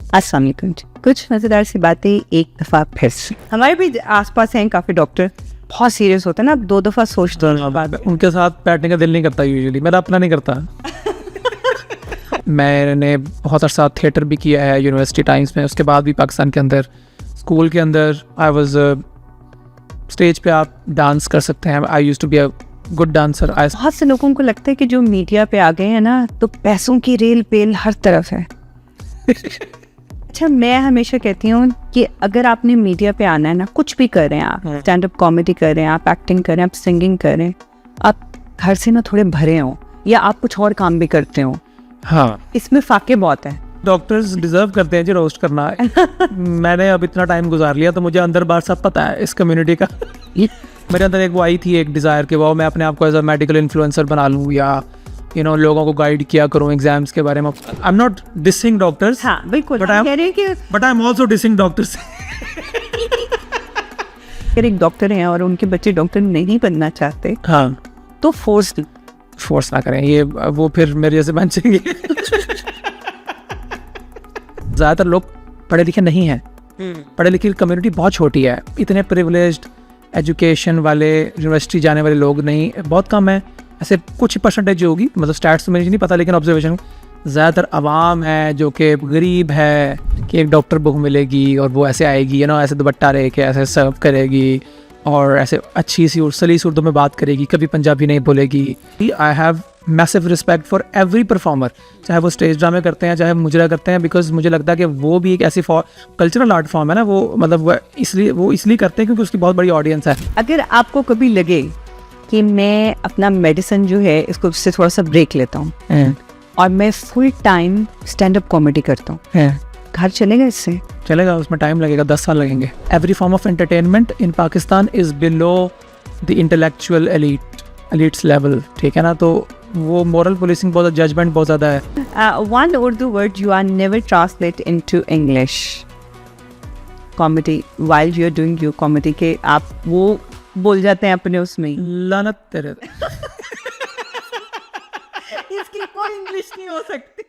अस्सलाम वालेकुम। कुछ मज़ेदार सी बातें एक दफ़ा फिर से। हमारे भी आसपास हैं काफ़ी डॉक्टर, बहुत सीरियस होते हैं ना, 2 दफ़ा सोचते हैं। उनके साथ बैठने का दिल नहीं करता यूजुअली, मेरा अपना नहीं करता। मैंने बहुत अरसा थिएटर भी किया है यूनिवर्सिटी टाइम्स में, उसके बाद भी पाकिस्तान के अंदर स्कूल के अंदर आई वाज स्टेज पे आप डांस कर सकते हैं। I used to be a good dancer. बहुत से लोगों को लगता है कि जो मीडिया पे आ गए हैं ना, तो पैसों की रेल पेल हर तरफ है। अच्छा, मैं हमेशा कहती हूँ कि अगर आपने मीडिया पे आना है ना, कुछ भी कर रहे हैं आप, स्टैंड अप कॉमेडी कर रहे हैं आप, एक्टिंग कर रहे हैं आप, सिंगिंग कर रहे हैं आप, घर से ना थोड़े भरे हो या आप कुछ और काम भी करते हो। हाँ, इसमें फाके बहुत है। डॉक्टर्स डिजर्व करते हैं जी रोस्ट करना। मैंने अब इतना टाइम गुजार लिया तो मुझे अंदर बाहर सब पता है इस कम्युनिटी का। मेरे अंदर एक वो आई थी एक डिज़ायर कि वो मैं अपने आप को एज अ मेडिकल इन्फ्लुएंसर बना लूँ या लोगों को गाइड किया करूँ एग्जाम्स के बारे में। I am not dissing doctors, हाँ बिल्कुल, But हम I'm- कह रहे हैं कि but I am also dissing doctors. अगर एक डॉक्टर हैं और उनके बच्चे डॉक्टर नहीं बनना चाहते हाँ, तो फोर्स ना करें, ये वो फिर मेरे जैसे बन जाएंगे। ज़्यादातर लोग पढ़े लिखे नहीं हैं, पढ़े लिखे कम्युनिटी बहुत छोटी है, इतने प्रिविलेज्ड एजुकेशन वाले यूनिवर्सिटी जाने वाले लोग नहीं, बहुत कम है। ऐसे कुछ परसेंटेज होगी, मतलब स्टैट्स तो मुझे नहीं पता, लेकिन ऑब्जर्वेशन ज़्यादातर आवाम है जो कि गरीब है कि एक डॉक्टर बुक मिलेगी और वो ऐसे आएगी ऐसे दुपट्टा रह के ऐसे सर्व करेगी और ऐसे अच्छी सी और सलीस उर्दू में बात करेगी, कभी पंजाबी नहीं बोलेगी। I have massive respect for every performer, चाहे वो स्टेज ड्रामे करते हैं चाहे मुजरा करते हैं, बिकॉज मुझे लगता है कि वो भी एक ऐसी कल्चरल आर्ट फॉर्म है ना, वो मतलब वो इसलिए करते हैं क्योंकि उसकी बहुत बड़ी ऑडियंस है। अगर आपको कभी लगे कि मैं अपना मेडिसिन जो है इसको इससे थोड़ा सा ब्रेक लेता हूँ और मैं full time stand up comedy करता हूँ, घर चलेगा इससे? चलेगा, उसमें टाइम लगेगा, 10 साल लगेंगे। Every form of entertainment in Pakistan is below the intellectual elites level, ठीक है ना, तो वो मोरल पुलिसिंग बहुत, जजमेंट बहुत ज़्यादा है। One Urdu word you are never translate into English comedy while you are doing your comedy, के आप वो बोल जाते हैं अपने उसमें, लानत तेरे। इसकी कोई इंग्लिश नहीं हो सकती।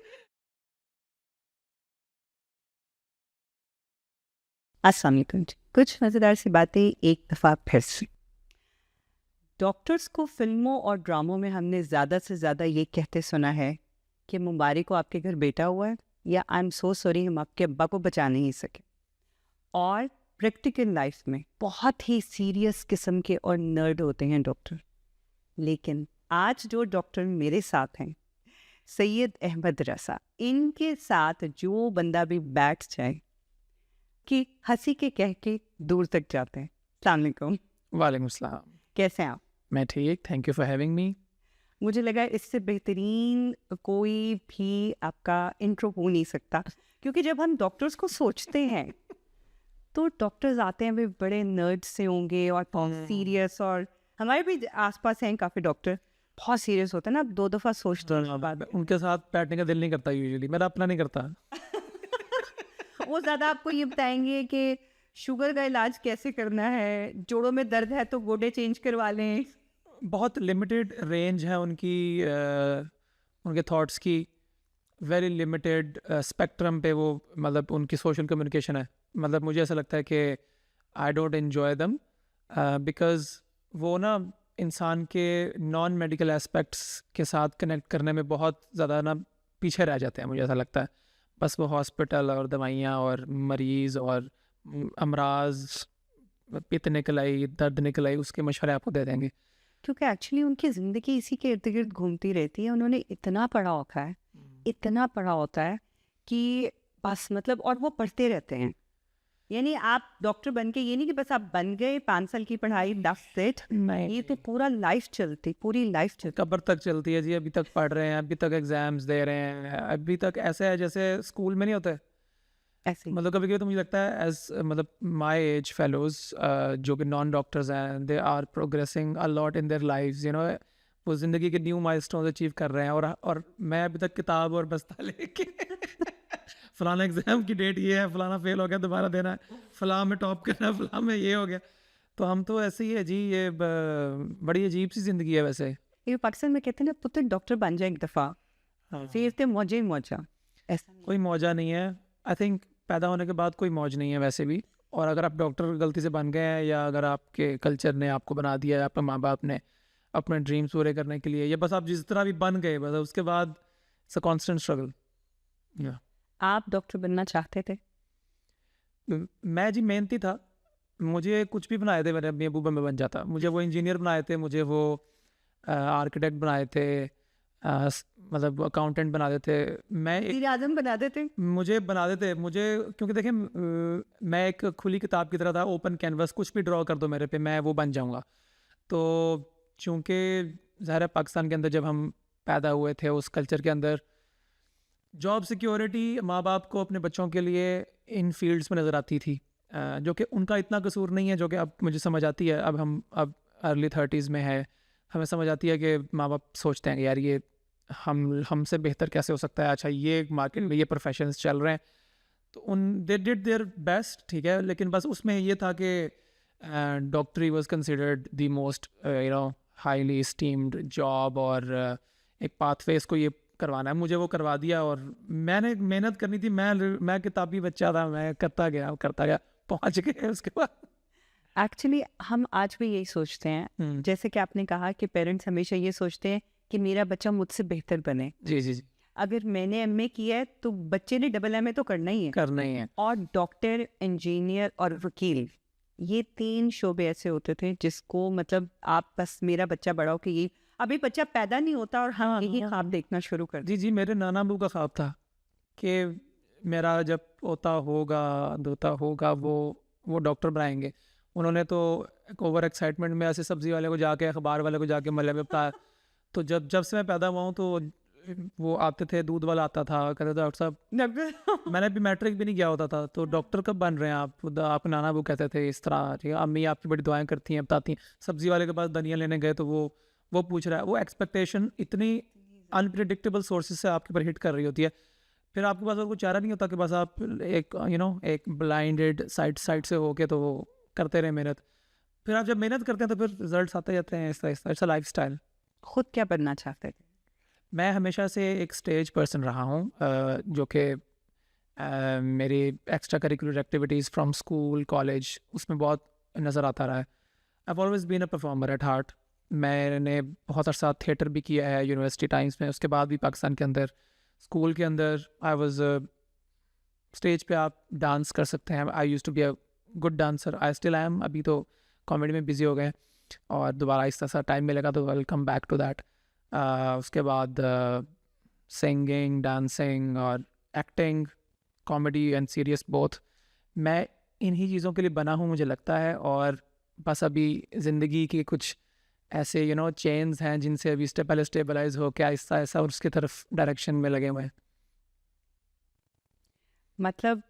अस्सलाम वालेकुम। कुछ मज़ेदार सी बातें एक दफ़ा फिर से। डॉक्टर्स को फिल्मों और ड्रामों में हमने ज़्यादा से ज़्यादा ये कहते सुना है कि मुबारक को आपके घर बेटा हुआ है, या आई एम सो सॉरी हम आपके अब्बा को बचा नहीं सके। और प्रैक्टिकल लाइफ में बहुत ही सीरियस किस्म के और नर्ड होते हैं डॉक्टर। लेकिन आज जो डॉक्टर मेरे साथ हैं, सैयद अहमद रसा, इनके साथ जो बंदा भी बैठ जाए कि हंसी के कह के दूर तक जाते हैं। अस्सलाम वालेकुम। वालेकुम अस्सलाम। कैसे हैं आप? मैं ठीक, thank you for having me. मुझे लगा इससे बेहतरीन कोई भी आपका इंट्रो हो नहीं सकता, क्योंकि जब हम डॉक्टर्स को सोचते हैं तो डॉक्टर्स आते हैं वे बड़े नर्ड से होंगे और बहुत सीरियस, और हमारे भी आसपास हैं काफ़ी डॉक्टर बहुत सीरियस होते हैं ना, 2 दफ़ा सोचते हैं बाद। उनके साथ बैठने का दिल नहीं करता यूजुअली, मेरा अपना नहीं करता। वो ज़्यादा आपको ये बताएंगे कि शुगर का इलाज कैसे करना है, जोड़ों में दर्द है तो गोडे चेंज करवा लें। बहुत लिमिटेड रेंज है उनकी, उनके थॉट्स की, वेरी लिमिटेड स्पेक्ट्रम पे वो, मतलब उनकी सोशल कम्युनिकेशन है। मतलब मुझे ऐसा लगता है कि I don't enjoy them because वो ना इंसान के नॉन मेडिकल एस्पेक्ट्स के साथ कनेक्ट करने में बहुत ज़्यादा ना पीछे रह जाते हैं, मुझे ऐसा लगता है। बस वो हॉस्पिटल और दवाइयाँ और मरीज़ और अमराज, पित्त निकल आई, दर्द निकल आई, उसके मशवरे आपको दे देंगे। क्योंकि एक्चुअली उनकी ज़िंदगी इसी के इर्द गिर्द घूमती रहती है। उन्होंने इतना पढ़ा होता है, इतना पढ़ा होता है कि बस मतलब, और वो पढ़ते रहते हैं। यानी आप डॉक्टर बन के, ये नहीं कि बस आप बन गए 5 साल की पढ़ाई दैट्स इट, ये तो पूरा लाइफ चलती, पूरी लाइफ चलती, कब्र तक चलती है जी। अभी तक पढ़ रहे हैं, अभी तक एग्जाम्स दे रहे हैं, अभी तक ऐसे है जैसे स्कूल में नहीं होते ऐसे ही। मतलब कभी कभी तो मुझे लगता है एज मतलब माई एज फेलोज जो कि नॉन डॉक्टर्स हैं, they are progressing a lot in their lives, वो ज़िंदगी के न्यू माइलस्टोन्स अचीव कर रहे हैं, और मैं अभी तक किताब और बस्ता लेके फलाना एग्जाम की डेट ये है, फलाना फेल हो गया दोबारा देना है, फलां में टॉप करना है, फलां में ये हो गया। तो हम तो ऐसे ही है जी, ये बड़ी अजीब सी ज़िंदगी है वैसे। ये पाकिस्तान में कहते हैं ना, पुत्र डॉक्टर बन जाए एक दफ़ा, हाँ, फिर तो मौजा ही मौजा। ऐसा नहीं। कोई मौजा नहीं है। आई थिंक पैदा होने के बाद कोई मौज नहीं है वैसे भी, और अगर आप डॉक्टर गलती से बन गए हैं या अगर आपके कल्चर ने आपको बना दिया है, आपके माँ बाप ने अपने ड्रीम्स पूरे करने के लिए, या बस आप जिस तरह भी बन गए, बस उसके बाद इट्स अ कांस्टेंट स्ट्रगल। आप डॉक्टर बनना चाहते थे? मैं जी मेहनती था, मुझे कुछ भी बनाए थे मेरे अम्मी अबू में बन जाता। मुझे वो इंजीनियर बनाए थे, मुझे वो आर्किटेक्ट बनाए थे, मतलब अकाउंटेंट बना देते। मैं वज़ीर आज़म बना देते? मुझे बना देते मुझे, क्योंकि देखें मैं एक खुली किताब की तरह था, ओपन कैनवस, कुछ भी ड्रॉ कर दो मेरे पे मैं वो बन जाऊंगा। तो चूँकि ज़ाहिर है पाकिस्तान के अंदर जब हम पैदा हुए थे, उस कल्चर के अंदर जॉब सिक्योरिटी माँ बाप को अपने बच्चों के लिए इन फील्ड्स में नज़र आती थी, जो कि उनका इतना कसूर नहीं है, जो कि अब मुझे समझ आती है। अब अर्ली 30s में है, हमें समझ आती है कि माँ बाप सोचते हैं कि यार ये हमसे बेहतर कैसे हो सकता है, अच्छा ये मार्केट में ये प्रोफेशंस चल रहे हैं, तो दे डिड देयर बेस्ट, ठीक है। लेकिन बस उसमें ये था कि डॉक्टरी was considered the most highly esteemed job, और एक पाथवे इसको ये करवाना है, मुझे वो करवा दिया। और मैंने मेहनत करनी थी, मैं किताबी बच्चा था, मैं करता गया पहुंच गए उसके बाद। एक्चुअली हम आज भी यही सोचते हैं, जैसे कि आपने कहा कि पेरेंट्स हमेशा ये सोचते हैं कि मेरा बच्चा मुझसे बेहतर बने। जी जी जी, अगर मैंने एमए किया है तो बच्चे ने डबल एमए तो करना ही है। करना ही है। और डॉक्टर, इंजीनियर और वकील, ये 3 शोबे ऐसे होते थे जिसको मतलब आप बस मेरा बच्चा बड़ा हो कि ये, अभी बच्चा पैदा नहीं होता और हम यही ख्वाब देखना शुरू कर जी जी, मेरे नाना अबू का ख्वाब था कि मेरा जब पोता होगा दोता होगा वो डॉक्टर बनाएंगे। उन्होंने तो एक ओवर एक्साइटमेंट में ऐसे सब्जी वाले को जाके, अखबार वाले को जाके मल्ले में बताया। तो जब से मैं पैदा हुआ हूँ तो वो आते थे, दूध वाला आता था, कहते थे डॉक्टर साहब मैंने भी मैट्रिक भी नहीं किया होता था, तो डॉक्टर कब बन रहे हैं आप? आप नाना वो कहते थे इस तरह, ठीक है, अम्मी आपकी बड़ी दुआएं करती हैं, बताती हैं। सब्जी वाले के पास धनिया लेने गए तो वो पूछ रहा है, वो एक्सपेक्टेशन इतनी अनप्रिडिक्टेबल सोर्सेज से आपके ऊपर हिट कर रही होती है, फिर आपके पास और कोई चारा नहीं होता कि बस आप एक ब्लाइंडेड साइड से होके तो वो करते रहे मेहनत। फिर आप जब मेहनत करते हैं तो फिर रिजल्ट्स आते जाते हैं, इट्स अ लाइफस्टाइल। खुद क्या बनना चाहते थे? मैं हमेशा से एक स्टेज पर्सन रहा हूँ, जो कि मेरी extra curricular activities from school college उसमें बहुत नज़र आता रहा है। I have always been a performer at heart. मैंने बहुत अरसा थिएटर भी किया है यूनिवर्सिटी टाइम्स में, उसके बाद भी पाकिस्तान के अंदर स्कूल के अंदर आई वाज स्टेज पे आप डांस कर सकते हैं। I used to be a good dancer, I still I am. अभी तो कॉमेडी में बिजी हो गए और दोबारा आहिस्ता सा टाइम मिलेगा तो well come back to that. उसके बाद सिंगिंग, डांसिंग और acting, comedy and serious both. मैं इन्हीं चीज़ों के लिए बना हूँ मुझे लगता है, और बस अभी ज़िंदगी की कुछ ऐसे चेन्स हैं जिनसे अभी पहले स्टेबलाइज हो के आहिस्ता आहिस्ता उसकी तरफ डायरेक्शन में लगे हुए हैं। मतलब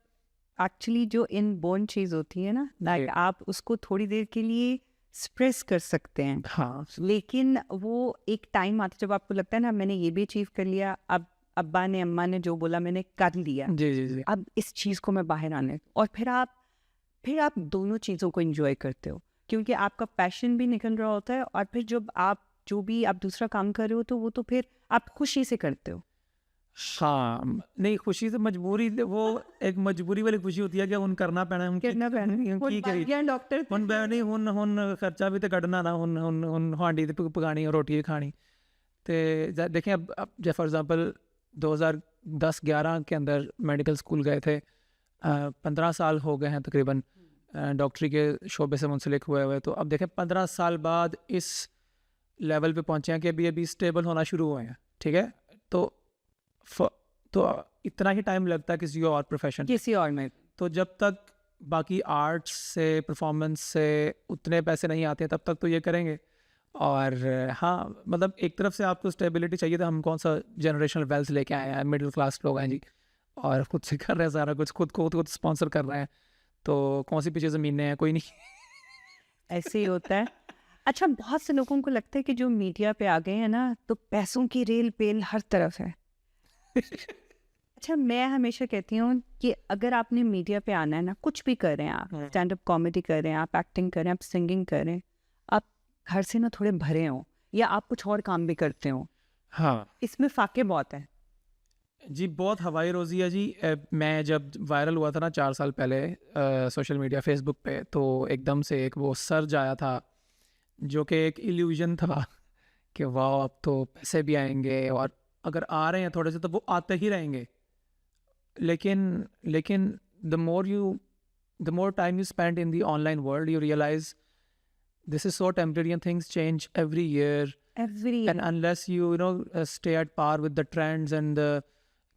एक्चुअली जो इन बोर्न चीज़ होती है ना, लाइक आप उसको थोड़ी देर के लिए एक्सप्रेस कर सकते हैं, हाँ, लेकिन वो एक टाइम आता है जब आपको लगता है ना मैंने ये भी अचीव कर लिया, अब अब्बा ने अम्मा ने जो बोला मैंने कर लिया, जी जी जी, अब इस चीज़ को मैं बाहर आने, और फिर आप दोनों चीज़ों को एंजॉय करते हो क्योंकि आपका पैशन भी निकल रहा होता है, और फिर जब आप जो भी आप दूसरा काम कर रहे हो तो वो तो फिर आप खुशी से करते हो। हाँ, नहीं खुशी से मजबूरी, वो एक मजबूरी वाली खुशी होती है कि उन करना पैना डॉक्टर हुन नहीं हुन खर्चा भी तो कढ़ना ना, हुन हांडी ते पकानी और रोटी खानी। तो देखें अब जैसे फॉर एग्जांपल 2010-11 के अंदर मेडिकल स्कूल गए थे, 15 साल हो गए हैं तकरीबन डॉक्टरी के शोबे से मुंसलिक हुए। तो अब देखें 15 साल बाद इस लेवल पे पहुँचे हैं कि अभी स्टेबल होना शुरू हुए हैं, ठीक है। तो इतना ही टाइम लगता है किसी और प्रोफेशन, किसी और में। तो जब तक बाकी आर्ट्स से, परफॉर्मेंस से उतने पैसे नहीं आते तब तक तो ये करेंगे। और हाँ, मतलब एक तरफ से आपको स्टेबिलिटी चाहिए, तो हम कौन सा जनरेशनल वेल्थ लेके आए हैं, मिडिल क्लास लोग हैं जी, और खुद से कर रहे हैं सारा कुछ, खुद स्पॉन्सर कर रहे हैं, तो कौन सी पीछे ज़मीनें हैं, कोई नहीं। ऐसे ही होता है। अच्छा, बहुत से लोगों को लगता है कि जो मीडिया पे आ गए हैं ना तो पैसों की रेल पेल हर तरफ है। अच्छा, मैं हमेशा कहती हूँ कि अगर आपने मीडिया पे आना है ना, कुछ भी कर रहे हैं आप, स्टैंड अप कॉमेडी कर रहे हैं आप, एक्टिंग कर रहे हैं आप, सिंगिंग कर रहे हैं आप, घर से ना थोड़े भरे हों या आप कुछ और काम भी करते हो, हाँ, इसमें फाके बहुत है। जी बहुत हवाई रोज़ी है जी। मैं जब वायरल हुआ था ना 4 साल पहले सोशल मीडिया फेसबुक पे, तो एकदम से एक वो सर्ज आया था जो कि एक इल्यूजन था कि वाह अब तो पैसे भी आएंगे, और अगर आ रहे हैं थोड़े से तो वो आते ही रहेंगे। लेकिन लेकिन the more time you spend in the online world, you realise this is so temporary and things change every year, Every and unless you stay at par with the trends and the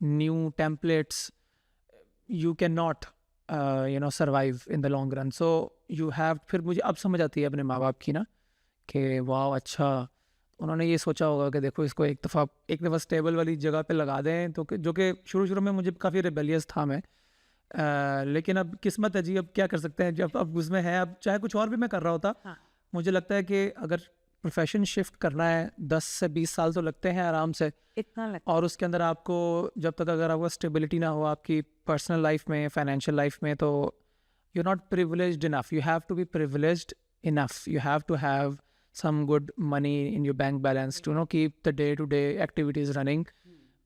new templates, you cannot survive in the long run. So you have, फिर मुझे अब समझ आती है अपने माँ बाप की ना, कि वाह अच्छा उन्होंने ये सोचा होगा कि देखो इसको एक दफ़ा स्टेबल वाली जगह पे लगा दें। तो जो कि शुरू में मुझे काफ़ी रिबेलियस था मैं, लेकिन अब किस्मत है जी, अब क्या कर सकते हैं, जब अब उसमें है, अब चाहे कुछ और भी मैं कर रहा होता। हाँ। मुझे लगता है कि अगर प्रोफेशन शिफ्ट करना है 10 से 20 साल तो लगते हैं आराम से, इतना लगता और उसके अंदर आपको जब तक अगर आपको स्टेबिलिटी ना हो आपकी पर्सनल लाइफ में, फाइनेंशियल लाइफ में, तो you are not privileged enough. You have to be privileged enough, you have to have some good money in your bank balance to keep the day to day activities running.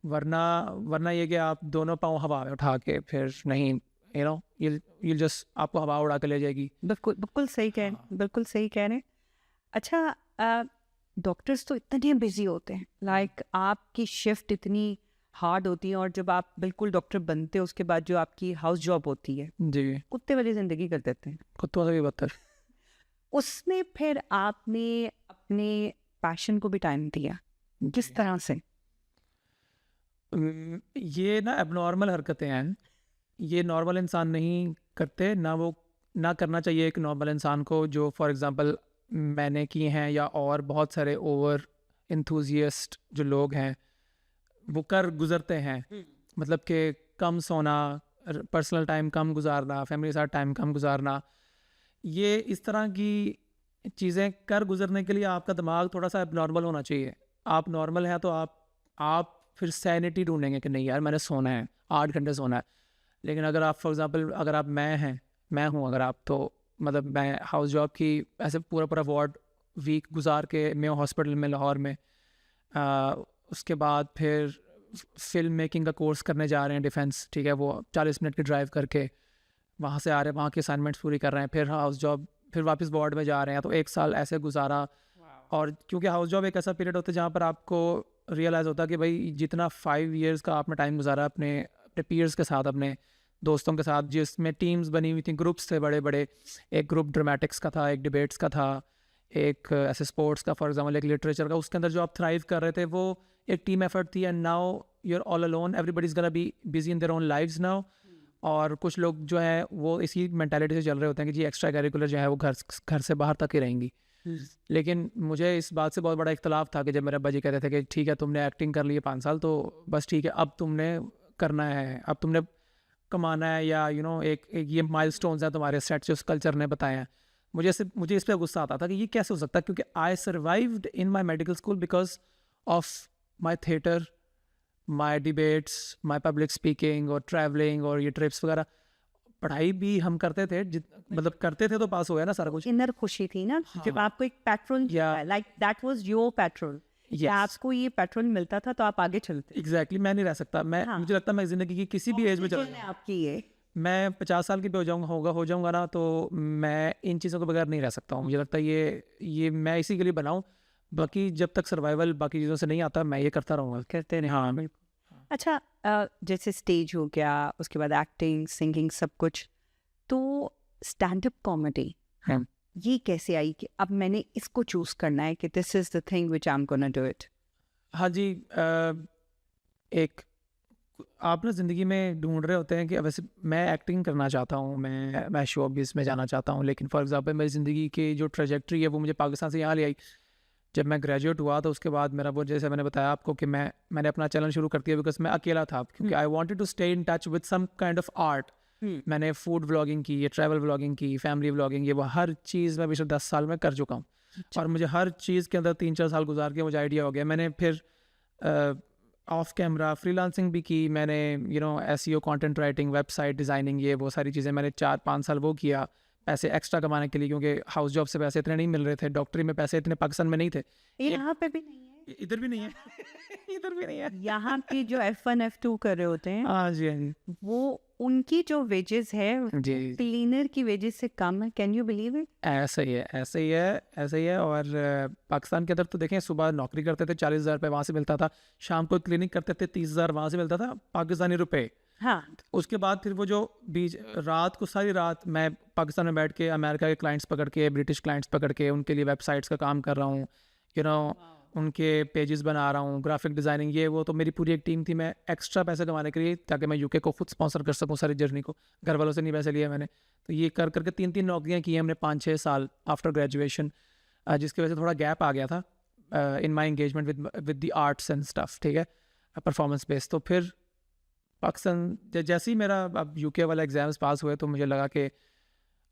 वरना ये कि आप दोनों पाँव हवा में उठा के फिर नहीं, you'll just आपको हवा उड़ा के ले जाएगी। बिल्कुल बिल्कुल सही कह रहे हैं, बिल्कुल सही कह रहे हैं। अच्छा, डॉक्टर्स तो इतने बिजी होते हैं, लाइक आपकी शिफ्ट इतनी हार्ड होती है, और जब आप बिल्कुल डॉक्टर बनते हो उसके बाद जो आपकी हाउस जॉब होती है, जी कुत्ते वाली जिंदगी कर देते हैं। कुत्तों से भी बदतर। उसमें फिर आपने अपने पैशन को भी टाइम दिया, किस तरह से? ये ना एबनॉर्मल हरकतें हैं, ये नॉर्मल इंसान नहीं करते ना, वो ना करना चाहिए एक नॉर्मल इंसान को, जो फॉर एग्जांपल मैंने किए हैं, या और बहुत सारे ओवर इंथुजियस्ट जो लोग हैं वो कर गुजरते हैं। मतलब कि कम सोना, पर्सनल टाइम कम गुजारना, फैमिली के साथ टाइम कम गुजारना, ये इस तरह की चीज़ें कर गुजरने के लिए आपका दिमाग थोड़ा सा एबनॉर्मल होना चाहिए। आप नॉर्मल हैं तो आप फिर सैनिटी ढूंढेंगे कि नहीं यार मैंने सोना है, 8 घंटे सोना है। लेकिन अगर आप फॉर एग्जांपल अगर आप मैं हूँ अगर आप, तो मतलब मैं हाउस जॉब की ऐसे पूरा वार्ड वीक गुजार के मैं हॉस्पिटल में लाहौर में, उसके बाद फिर फिल्म मेकिंग का कोर्स करने जा रहे हैं डिफेंस, ठीक है, वो 40 मिनट की ड्राइव करके वहाँ से आ रहे हैं, वहाँ की असाइनमेंट्स पूरी कर रहे हैं, फिर हाउस जॉब, फिर वापस वार्ड में जा रहे हैं। तो 1 साल ऐसे गुजारा। और क्योंकि हाउस जॉब एक ऐसा पीरियड होता है जहाँ पर आपको रियलाइज़ होता है कि भाई जितना 5 years का आपने टाइम गुजारा अपने पीयर्स के साथ, अपने दोस्तों के साथ, जिसमें टीम्स बनी हुई थी, ग्रुप्स थे बड़े बड़े, एक ग्रुप ड्रामेटिक्स का था, एक डिबेट्स का था, एक ऐसे स्पोर्ट्स का, फॉर एग्जांपल एक लिटरेचर का, उसके अंदर जो आप थ्राइव कर रहे थे वो एक टीम एफर्ट थी। And now you are all alone, everybody is gonna be busy in their own lives now. और कुछ लोग जो है वो इसी मेंटालिटी से चल रहे होते हैं कि जी एक्स्ट्रा करिकुलर जो है वो घर से बाहर तक ही रहेंगी। लेकिन मुझे इस बात से बहुत बड़ा इख्तलाफ था कि जब मेरे अब्बा जी कहते थे कि ठीक है तुमने एक्टिंग कर ली है 5 साल, तो बस ठीक है अब तुमने करना है, अब तुमने कमाना है, या एक ये माइलस्टोन्स हैं तुम्हारे सेट जो कल्चर ने बताए हैं। मुझे इस पर गुस्सा आता था कि ये कैसे हो सकता है, क्योंकि I survived in my medical school because of my theatre, my debates, my public speaking और ट्रैवलिंग और ये ट्रिप्स वगैरह। पढ़ाई भी हम करते थे, मतलब करते थे तो पास हो गया ना सारा कुछ। इनर खुशी थी ना, जब आपको एक petrol, like that was your petrol, आपको ये पेट्रोल मिलता था तो आप आगे चलते। एग्जैक्टली मैं नहीं रह सकता, मुझे लगता है मैं जिंदगी की किसी भी एज में चल, आपकी ये मैं 50 साल की भी हो जाऊंगा ना, तो मैं इन चीज़ों के बगैर नहीं रह सकता हूँ। मुझे लगता है ये मैं इसी के लिए बनाऊँ, बाकी जब तक सर्वाइवल बाकी चीज़ों से नहीं आता मैं ये करता रहूँगा। करते रहे। हाँ बिल्कुल। अच्छा, जैसे स्टेज हो गया, उसके बाद एक्टिंग, सिंगिंग, सब कुछ, तो स्टैंड अप कॉमेडी ये कैसे आई कि अब मैंने इसको चूज करना है कि this is the thing which I am gonna do it? हाँ जी, एक आप ना ज़िंदगी में ढूंढ रहे होते हैं कि वैसे मैं एक्टिंग करना चाहता हूँ, मैं शोबिज़ में जाना चाहता हूँ, लेकिन फॉर एग्जांपल मेरी ज़िंदगी की जो ट्रेजेक्ट्री है वो मुझे पाकिस्तान से यहाँ ले आई। जब मैं ग्रेजुएट हुआ तो उसके बाद मेरा वो, जैसे मैंने बताया आपको कि मैंने अपना चैनल शुरू कर दिया बिकॉज मैं अकेला था, क्योंकि I wanted to stay in touch with some kind of art. मैंने फूड व्लॉगिंग की, ये ट्रैवल व्लॉगिंग की, फैमिली व्लॉगिंग, ये वो हर चीज़ मैं पिछले 10 साल में कर चुका हूँ। और मुझे हर चीज़ के अंदर 3-4 साल गुजार के मुझे आइडिया हो गया। मैंने फिर ऑफ कैमरा फ्रीलांसिंग भी की, मैंने SEO, content writing, website designing, ये वो सारी चीज़ें मैंने 4-5 साल वो किया पैसे एक्स्ट्रा कमाने के लिए, क्योंकि हाउस जॉब से पैसे इतने नहीं मिल रहे थे, डॉक्टरी में पैसे इतने पाकिस्तान में नहीं थे, यहाँ पे भी नहीं है। इधर भी नहीं है इधर भी नहीं है। यहाँ पे जो F1 F2 कर रहे होते हैं हाँ जी, हाँ जी वो उनकी जो वेजेस है जी, क्लीनर की वेजेस से कम है। Can you believe it? ऐसा ही है, ऐसा ही है, ऐसा ही है। और पाकिस्तान के अंदर तो देखें, सुबह नौकरी करते थे 40,000 रुपये वहाँ से मिलता था, शाम को क्लिनिक करते थे 30,000 वहाँ से मिलता था पाकिस्तानी रुपए। हाँ, उसके बाद फिर वो जो बीच रात को सारी रात मैं पाकिस्तान में बैठ के अमेरिका के क्लाइंट्स पकड़ के, ब्रिटिश क्लाइंट्स पकड़ के उनके लिए वेबसाइट्स का काम कर रहा हूँ, यू नो उनके पेजेस बना रहा हूँ, ग्राफिक डिज़ाइनिंग, ये वो। तो मेरी पूरी एक टीम थी, मैं एक्स्ट्रा पैसे कमाने के लिए, ताकि मैं यूके को खुद स्पॉन्सर कर सकूँ सारी जर्नी को, घर वालों से नहीं पैसे लिए मैंने। तो ये कर करके 3 नौकरियाँ की हैं हमने 5-6 साल आफ्टर ग्रेजुएशन, जिसकी वजह से थोड़ा गैप आ गया था in my engagement with the arts and stuff, ठीक है, परफॉर्मेंस बेस्ड। तो फिर पाकिस्तान जैसे ही मेरा अब यूके वाला एग्ज़ाम्स पास हुए तो मुझे लगा कि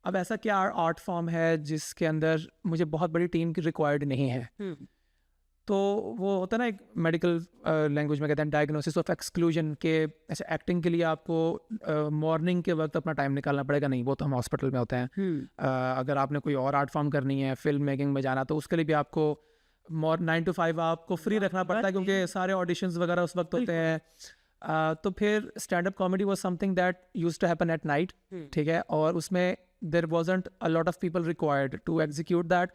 अब ऐसा क्या आर्ट फॉर्म है जिसके अंदर मुझे बहुत बड़ी टीम की रिक्वायर्ड नहीं है। तो वो होता है ना, एक मेडिकल लैंग्वेज में कहते हैं डायग्नोसिस ऑफ एक्सक्लूजन, के ऐसे एक्टिंग के लिए आपको मॉर्निंग के वक्त अपना टाइम निकालना पड़ेगा, नहीं वो तो हम हॉस्पिटल में होते हैं। अगर आपने कोई और आर्ट फॉर्म करनी है, फिल्म मेकिंग में जाना, तो उसके लिए भी आपको 9 to 5 आपको फ्री रखना पड़ता है, क्योंकि सारे ऑडिशंस वगैरह उस वक्त होते हैं। तो फिर stand up comedy was something that used to happen at night, ठीक है, और उसमें there wasn't a lot of people required to execute that.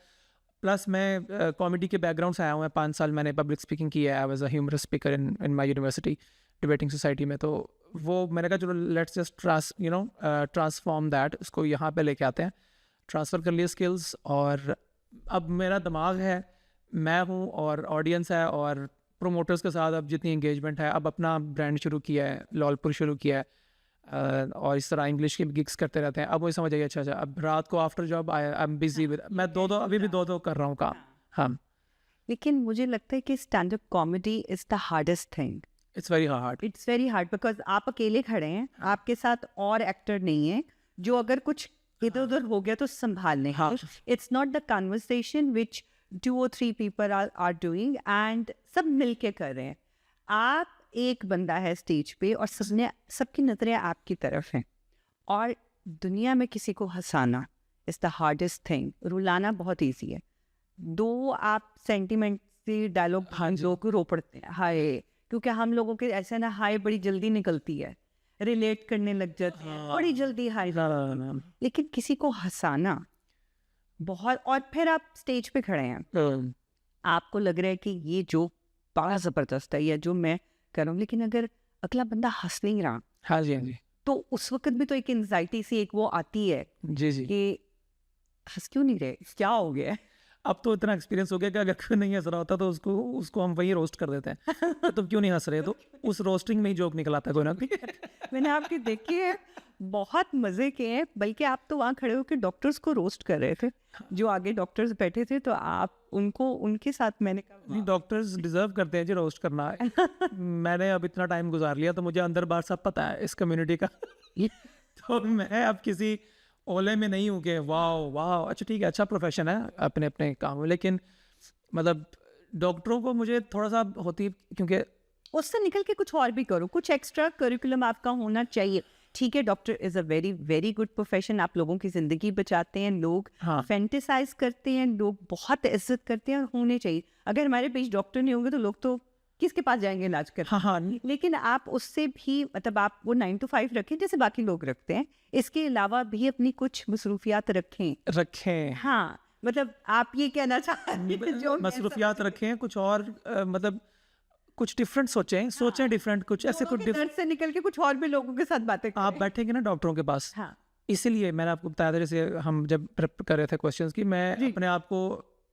Plus मैं कॉमेडी के बैकग्राउंड से आया हूँ, 5 साल मैंने पब्लिक स्पीकिंग की है, I was a humorous speaker in my university debating society में। तो वो मैंने कहा चलो लेट्स जस्ट ट्रांसफॉर्म दैट, उसको यहाँ पे लेके आते हैं, ट्रांसफ़र कर लिए स्किल्स। और अब मेरा दिमाग है, मैं हूँ और ऑडियंस है और प्रोमोटर्स के साथ अब जितनी एंगेजमेंट है, अब अपना ब्रांड शुरू किया है, लॉलपुर शुरू किया है, और इस तरह इंग्लिश के गिग्स करते रहते हैं। अब मुझे समझ आई, अच्छा अब रात को after job I am busy with, मैं अभी भी दो कर रहा हूँ काम। हाँ, लेकिन मुझे लगता है कि stand up comedy is the hardest thing. It's very hard, it's very hard because आप अकेले खड़े हैं, आपके साथ और एक्टर नहीं है जो अगर कुछ इधर उधर हो गया तो संभालने। हाँ। It's not the conversation which 2 or 3 people are doing and सब मिल के कर रहे हैं। आप एक बंदा है स्टेज पे और सबकी नजरें आपकी तरफ हैं, और दुनिया में किसी को हंसाना इज द हार्डेस्ट थिंग। रुलाना बहुत ईजी है। 2 आप सेंटिमेंट से डायलॉग लोग रो पड़ते हैं हाय, क्योंकि हम लोगों के ऐसा ना हाय बड़ी जल्दी निकलती है, रिलेट करने लग जाते हैं बड़ी जल्दी हाय। लेकिन किसी को हंसाना बहुत, और फिर आप स्टेज पे खड़े हैं, आपको लग रहा है कि ये जो बड़ा ज़बरदस्त है या जो मैं कर रहा हूँ, लेकिन अगर अगला बंदा हंस नहीं रहा, हाँ जी, हाँ जी, तो उस वक्त भी तो एक एंजाइटी सी एक वो आती है जी जी, कि हंस क्यों नहीं रहे, क्या हो गया। अब तो इतना एक्सपीरियंस हो गया कि अगर कोई नहीं हंस रहा होता तो उसको हम वही रोस्ट कर देते हैं तो तुम क्यों नहीं हंस रहे, तो उस रोस्टिंग में ही जोक निकल आता है कोई ना कोई। मैंने आपके देखे हैं, बहुत मज़े के हैं, बल्कि आप तो वहाँ खड़े होकर डॉक्टर्स को रोस्ट कर रहे थे, जो आगे डॉक्टर्स बैठे थे, तो आप उनको उनके साथ, मैंने कहा नहीं, डॉक्टर्स डिजर्व करते हैं जी रोस्ट करना। मैंने अब इतना टाइम गुजार लिया तो मुझे अंदर बाहर सब पता है इस कम्युनिटी का तो मैं अब किसी ओले में नहीं हूँ कि वाह वाह अच्छा ठीक है, अच्छा प्रोफेशन है अपने अपने काम में, लेकिन मतलब डॉक्टरों को मुझे थोड़ा सा होती है, क्योंकि उससे निकल के कुछ और भी करो, कुछ एक्स्ट्रा करिकुलम आपका होना चाहिए। ठीक है, doctor is a very very good profession, आप लोगों की ज़िंदगी बचाते हैं, लोग फैंटेसाइज करते हैं, लोग बहुत इज्जत करते हैं, और होने चाहिए। अगर हमारे बीच डॉक्टर नहीं होंगे तो लोग तो किसके पास जाएंगे इलाज कर। हाँ, लेकिन आप उससे भी, मतलब आप वो 9 to 5 रखें जैसे बाकी लोग रखते हैं, इसके अलावा भी अपनी कुछ मसरूफियात रखें। हाँ, मतलब आप ये कहना चाहते हैं जो मसरूफियात रखें, कुछ और मतलब कुछ डिफरेंट सोचें डिफरेंट, कुछ ऐसे कुछ दर्द से निकल के कुछ और भी लोगों के साथ बातें करें। आप बैठेंगे ना डॉक्टरों के पास। हाँ, इसीलिए मैंने आपको बताया था, जैसे हम जब प्रेप कर रहे थे क्वेश्चंस की, मैं अपने आप को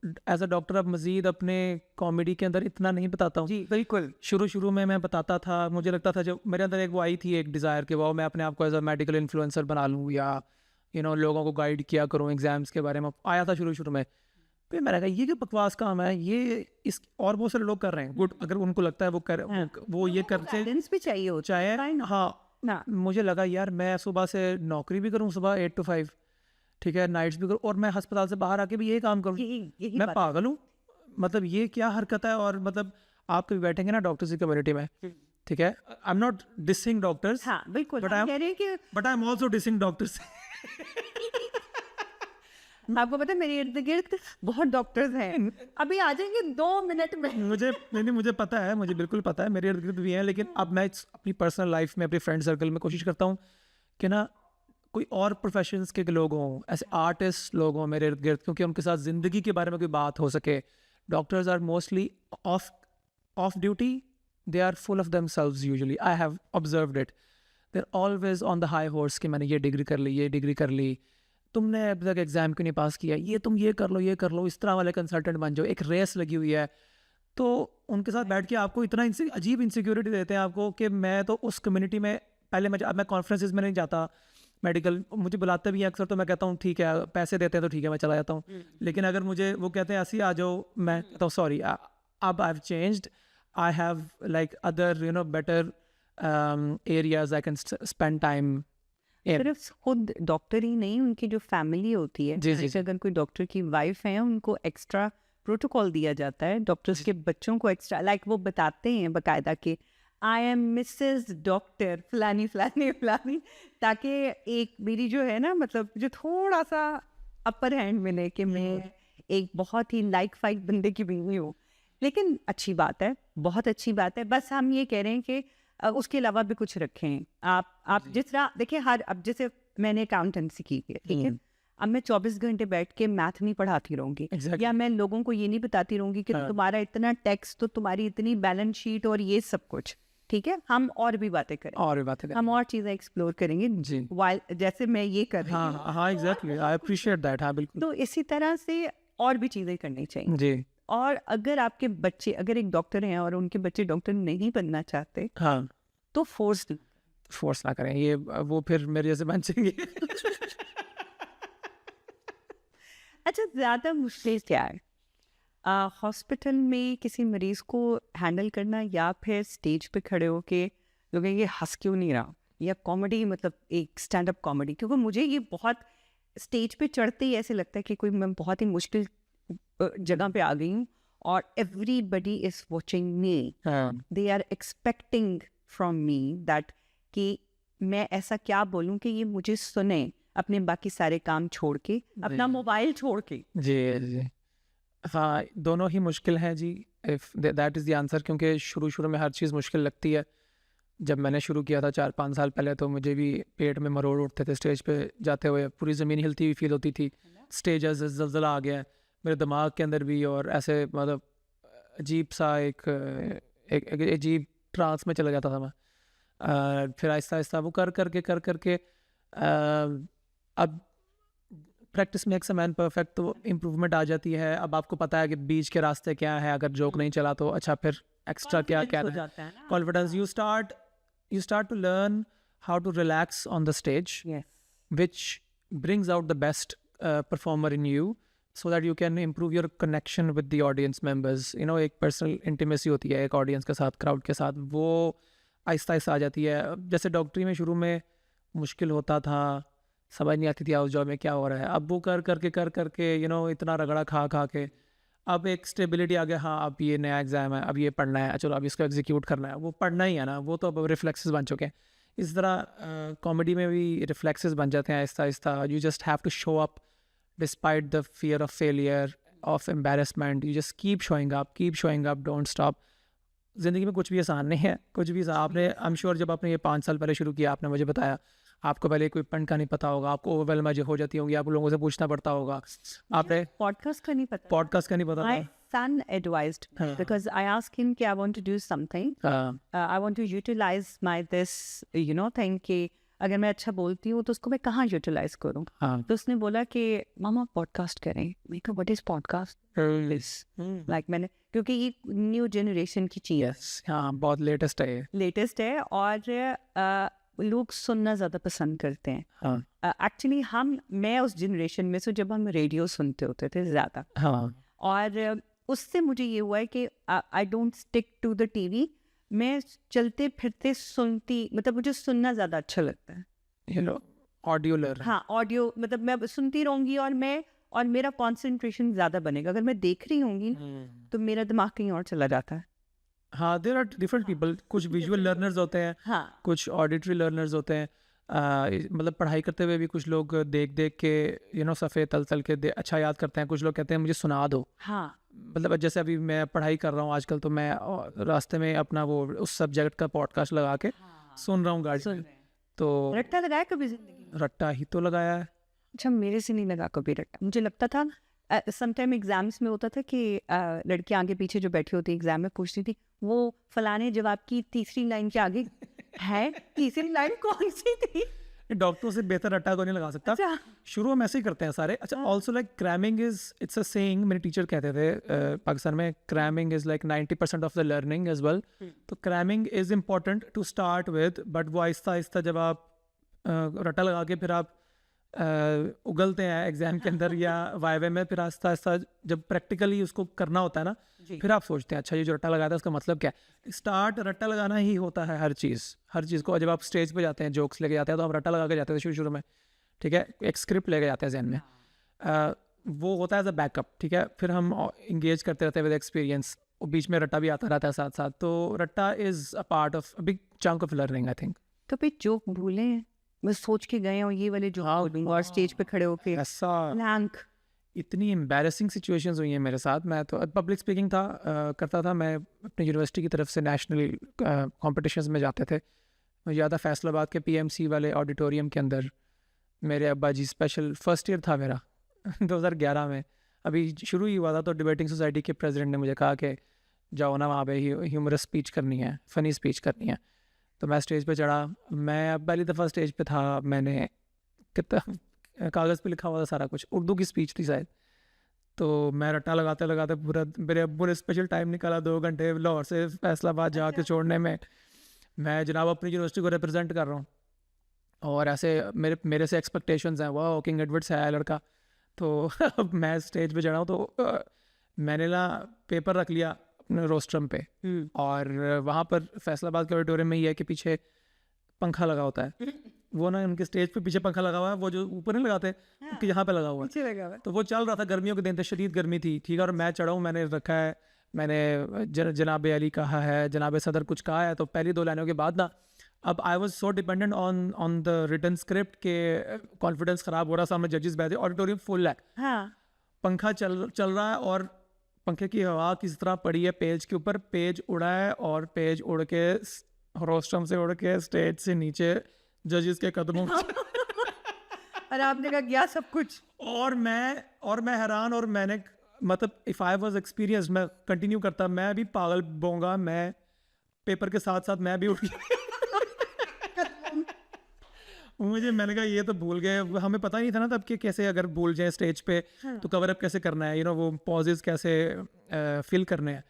एज अ डॉक्टर अब मजीद अपने कॉमेडी के अंदर इतना नहीं बताता हूँ। जी बिल्कुल। शुरू में मैं बताता था, मुझे लगता था, जब मेरे अंदर एक वो आई थी एक डिज़ायर कि वो मैं अपने आप को एज अ मेडिकल इन्फ्लुएंसर बना लूँ, या लोगों को गाइड किया करूँ एग्जाम्स के बारे में, आया था शुरू में। फिर मैंने कहा ये क्या बकवास काम है ये, इस और बहुत सारे लोग कर रहे हैं, गुड, अगर उनको लगता है वो ये करते भी चाहिए होता चाहे। हाँ, मुझे लगा यार मैं सुबह से नौकरी भी करूँ, सुबह 8 to 5, ठीक है, नाइट्स भी करूँ, और मैं अस्पताल से बाहर आके भी यही काम करूँ, मैं पागल हूँ, मतलब ये क्या हरकत है। और मतलब आप कभी बैठेंगे ना डॉक्टर्स की कम्युनिटी में, ठीक है, I am not dissing doctors, हाँ बिल्कुल, but I am also dissing doctors आपको पता है मेरे इर्द गिर्द बहुत डॉक्टर्स हैं, अभी आ जाएंगे 2 मिनट में। मुझे पता है, मुझे बिल्कुल पता है, मेरे इर्द गिर्द भी हैं, लेकिन अब मैं अपनी पर्सनल लाइफ में, अपने फ्रेंड सर्कल में कोशिश करता हूँ कि ना कोई और प्रोफेशंस के लोग हों, ऐसे आर्टिस्ट लोग हों मेरे इर्द गिर्द, क्योंकि उनके साथ ज़िंदगी के बारे में कोई बात हो सके। Doctors are mostly off duty, they are full of themselves usually. I have observed it. They're always on the high horse कि मैंने ये डिग्री कर ली, ये डिग्री कर ली, तुमने अब तक एग्जाम क्यों नहीं पास किया, ये तुम ये कर लो, इस तरह वाले कंसल्टेंट बन जाओ, एक रेस लगी हुई है। तो उनके साथ बैठ के आपको इतना अजीब इनसिक्योरिटी देते हैं आपको कि मैं तो उस कम्युनिटी में पहले अब मैं कॉन्फ्रेंसेज में नहीं जाता, मेडिकल मुझे बुलाते भी हैं अक्सर, तो मैं कहता हूँ ठीक है, पैसे देते हैं तो ठीक है, मैं चला जाता हूँ। लेकिन अगर मुझे वो कहते हैं ऐसे आ जाओ, मैं कहता हूँ सॉरी, अब I have changed, I have like other better areas I can spend time in. सिर्फ खुद डॉक्टर ही नहीं, उनकी जो फैमिली होती है, जैसे अगर कोई डॉक्टर की वाइफ है उनको एक्स्ट्रा प्रोटोकॉल दिया जाता है, डॉक्टर्स के बच्चों को एक्स्ट्रा, लाइक वो बताते हैं बाकायदा कि आई एम मिसेस डॉक्टर फलानी फलानी फलानी, ताकि एक मेरी जो है ना, मतलब जो थोड़ा सा अपर हैंड मिले कि मैं एक बहुत ही लाइक फाइक बंदे की बीवी हूँ। लेकिन अच्छी बात है, बहुत अच्छी बात है, बस हम ये कह रहे हैं कि उसके अलावा भी कुछ रखें आप जिस तरह देखिए, हर अब जैसे मैंने अकाउंटेंसी की है, ठीक है, अब मैं 24 घंटे बैठ के मैथ नहीं पढ़ाती रहूंगी, या मैं लोगों को ये नहीं बताती रहूंगी कि तुम्हारा इतना टैक्स, तो तुम्हारी इतनी बैलेंस शीट और ये सब कुछ, ठीक है, हम और भी बातें करें, हम और चीजें एक्सप्लोर करेंगे जैसे मैं ये कर रही हूँ। हाँ एग्जैक्टली, आई अप्रिशिएट दैट। हाँ बिल्कुल। तो इसी तरह से और भी चीजें करनी चाहिए जी। और अगर आपके बच्चे, अगर एक डॉक्टर हैं और उनके बच्चे डॉक्टर नहीं बनना चाहते, हाँ, तो फोर्स ना करें, ये वो फिर मेरे जैसे बन जाएंगे। अच्छा, ज़्यादा मुश्किल क्या है हॉस्पिटल में किसी मरीज को हैंडल करना, या फिर स्टेज पे खड़े होके लोग ये हंस क्यों नहीं रहा, या कॉमेडी, मतलब एक स्टैंड अप कॉमेडी, क्योंकि मुझे ये बहुत स्टेज पे चढ़ते ही ऐसे लगता है कि कोई मैं बहुत ही मुश्किल जगह पे आ गई हूँ और everybody is watching me, they are expecting from me that कि मैं ऐसा क्या बोलूँ कि ये मुझे सुने, अपने बाकी सारे काम छोड़ के, अपना मोबाइल छोड़ के। जी हाँ, दोनों ही मुश्किल हैं जी, if that is the answer, क्योंकि शुरू में हर चीज़ मुश्किल लगती है। जब मैंने शुरू किया था 4-5 साल पहले, तो मुझे भी पेट में मरोड़ उठते थे स्टेज पे जाते हुए, पूरी ज़मीन हिलती हुई फील होती थी, स्टेज ज़लज़ला आ गया है मेरे दिमाग के अंदर भी, और ऐसे मतलब अजीब सा एक अजीब ट्रांस में चला जाता था मैं। फिर आहिस्ता आहिस्ता वो कर करके अब practice makes a man perfect, तो इम्प्रूवमेंट आ जाती है। अब आपको पता है कि बीच के रास्ते क्या है, अगर जोक नहीं चला तो अच्छा फिर एक्स्ट्रा क्या है, confidence, you start to learn how to relax on the stage, which brings out the best performer in you, so that you can improve your connection with the audience members. एक personal intimacy होती है एक audience के साथ, crowd के साथ, वो आहिस्ता आहिस्ता आ जाती है। जैसे डॉक्टरी में शुरू में मुश्किल होता था, समझ नहीं आती थी उस जॉब में क्या हो रहा है, अब वो कर करके इतना रगड़ा खा के अब एक स्टेबिलिटी आ गया। हाँ, अब ये नया एग्ज़ाम है, अब ये पढ़ना है, चलो अब इसको एग्जीक्यूट करना है, वो पढ़ना ही है ना, वो तो अब रिफ्लेक्सेस बन चुके हैं। इस तरह कॉमेडी में भी रिफ्लेक्सेस बन जाते हैं आहिस्ता आहिस्ता। You just have to show up despite the fear of failure, of embarrassment, you just keep showing up, don't stop. ज़िंदगी में कुछ भी आसान नहीं है, कुछ भी आपने, I'm sure जब आपने ये 5 साल पहले शुरू किया, आपने मुझे बताया आपको पहले इक्विपमेंट का नहीं पता होगा, आपको ओवरवेलम हो जाती होंगी, आपको लोगों से पूछना पड़ता होगा, आपने पॉडकास्ट का नहीं पता था। My son advised me, because I asked him कि I want to do something, I want to utilize my this thing कि अगर मैं अच्छा बोलती हूँ तो उसको मैं कहाँ यूटिलाइज करूँ। तो उसने बोला कि मामा पॉडकास्ट करें। मैं कहा व्हाट इज पॉडकास्ट, लाइक मैंने, क्योंकि ये न्यू जनरेशन की चीज़ है, हाँ बहुत लेटेस्ट है और लोग सुनना ज़्यादा पसंद करते हैं। एक्चुअली मैं उस जनरेशन में से जब हम रेडियो सुनते होते थे ज़्यादा, और उससे मुझे ये हुआ है कि I don't stick to the TV, मैं चलते फिरते सुनती, मतलब मुझे सुनना ज़्यादा अच्छा लगता है। ऑडियो मतलब मैं सुनती रहूँगी और मेरा कंसंट्रेशन ज़्यादा बनेगा। अगर मैं देख रही होंगी तो मेरा दिमाग कहीं और चला जाता है। हाँ, देयर आर डिफरेंट पीपल, कुछ विजुअल लर्नर्स होते हैं, कुछ ऑडिटरी लर्नर्स होते हैं। मतलब पढ़ाई करते हुए भी कुछ लोग देख देख के सफ़े तल तल के अच्छा याद करते हैं, कुछ लोग कहते हैं मुझे सुना दो। हाँ मतलब जैसे अभी मैं पढ़ाई कर रहा हूँ आजकल, तो मैं रास्ते में अपना वो उस सब्जेक्ट का पॉडकास्ट लगा के सुन रहा हूँ गाड़ी सुन में। रहे हैं। तो रट्टा लगाया कभी जिंदगी में? रट्टा ही तो लगाया है। अच्छा, मेरे से नहीं लगा कभी रट्टा। मुझे लगता था समटाइम एग्जाम्स में होता था कि लड़कियां आगे पीछे जो बैठी होती एग्जाम में पूछती थी वो फलाने जवाब की तीसरी लाइन के आगे है, तीसरी लाइन कौन सी थी? डॉक्टरों से बेहतर रट्टा को नहीं लगा सकता। अच्छा शुरू में ऐसे ही करते हैं सारे। अच्छा, also like cramming is it's a saying, मेरे टीचर कहते थे पाकिस्तान में, cramming is like 90% of the learning as well. तो cramming is important to start with, but वो आहिस्ता आहिस्ता जब आप रट्टा लगा के फिर आप उगलते हैं एग्जाम के अंदर या वाइवे में, फिर आहिस्ता आहिस्ता जब प्रैक्टिकली उसको करना होता है ना, फिर आप सोचते हैं अच्छा ये जो रट्टा लगाया था उसका मतलब क्या है। स्टार्ट रट्टा लगाना ही होता है हर चीज़ को। जब आप स्टेज पे जाते हैं, जोक्स लेके जाते हैं, तो आप रट्टा लगा के जाते थे शुरू में, ठीक है, एक स्क्रिप्ट लेके जाते हैं जहन में, वो होता है एज अ बैकअप, ठीक है। फिर हम इंगेज करते रहते हैं विद एक्सपीरियंस, और बीच में रट्टा भी आता रहता है साथ साथ। तो रट्टा is a part of a big chunk of learning I think. तो फिर जोक भूले हैं, बस सोच के गए हो ये वाले जोक बोलूंगा और स्टेज पे खड़े होके ऐसा ब्लैंक। इतनी एम्बैरेसिंग सिचुएशंस हुई हैं मेरे साथ। मैं तो पब्लिक स्पीकिंग करता था मैं अपनी यूनिवर्सिटी की तरफ से, नेशनल कॉम्पिटिशन्स में जाते थे। मुझे याद है फैसलाबाद के PMC वाले ऑडिटोरियम के अंदर मेरे अब्बा जी, स्पेशल फर्स्ट ईयर था मेरा 2011 में, अभी शुरू ही हुआ था, तो डिबेटिंग सोसाइटी के प्रेसिडेंट ने मुझे कहा कि जाओ ना वहाँ पे ह्यूमरस स्पीच करनी है, फ़नी स्पीच करनी है। तो मैं स्टेज पे चढ़ा। मैं अब पहली दफ़ा स्टेज पे था, मैंने कितना कागज़ पे लिखा हुआ था सारा कुछ, उर्दू की स्पीच थी शायद। तो मैं रट्टा लगाते लगाते पूरा, मेरे अब्बू ने स्पेशल टाइम निकाला 2 घंटे लाहौर से फैसलाबाद जाके छोड़ने में। मैं जनाब अपनी यूनिवर्सिटी को रिप्रेजेंट कर रहा हूँ, और ऐसे मेरे से एक्सपेक्टेशंस हैं, वाह किंग एडवर्ड से आया लड़का। तो मैं स्टेज पे चढ़ा हूँ, तो मैंने ना पेपर रख लिया अपने रोस्ट्रम पे, और वहाँ पर फैसलाबाद के ऑडिटोरियम में ये है कि पीछे पंखा लगा होता है। वो ना उनके स्टेज पे पीछे पंखा लगा हुआ है, वो जो ऊपर नहीं लगाते, उनके यहाँ पे लगा हुआ है। तो वो चल रहा था, गर्मियों के दिन थे, शदीद गर्मी थी, ठीक है। और मैं चढ़ा हूँ, मैंने रखा है, मैंने जनाब अली कहा है, जनाब सदर कुछ कहा है। तो पहली 2 लाइनों के बाद ना, अब I was so dependent on the written script के कॉन्फिडेंस ख़राब हो रहा, सामने जजेस बैठे, ऑडिटोरियम फुल है, पंखा चल रहा है, और पंखे की हवा किस तरह पड़ी है पेज के ऊपर, पेज उड़ा है, और पेज उड़ के रोस्ट्रम से उड़ के स्टेज से नीचे जजेस के कदमों में और आपने कहा गया सब कुछ। और मैं हैरान, और मैंने मतलब इफ़ आई वाज एक्सपीरियंस, मैं कंटिन्यू करता, मैं भी पागल बोंगा, मैं पेपर के साथ साथ मैं भी उठ गया। मैंने कहा ये तो भूल गए, हमें पता नहीं था ना तब कि कैसे अगर भूल जाए स्टेज पे तो कवर अप कैसे करना है, वो पॉजेस कैसे फिल करने हैं।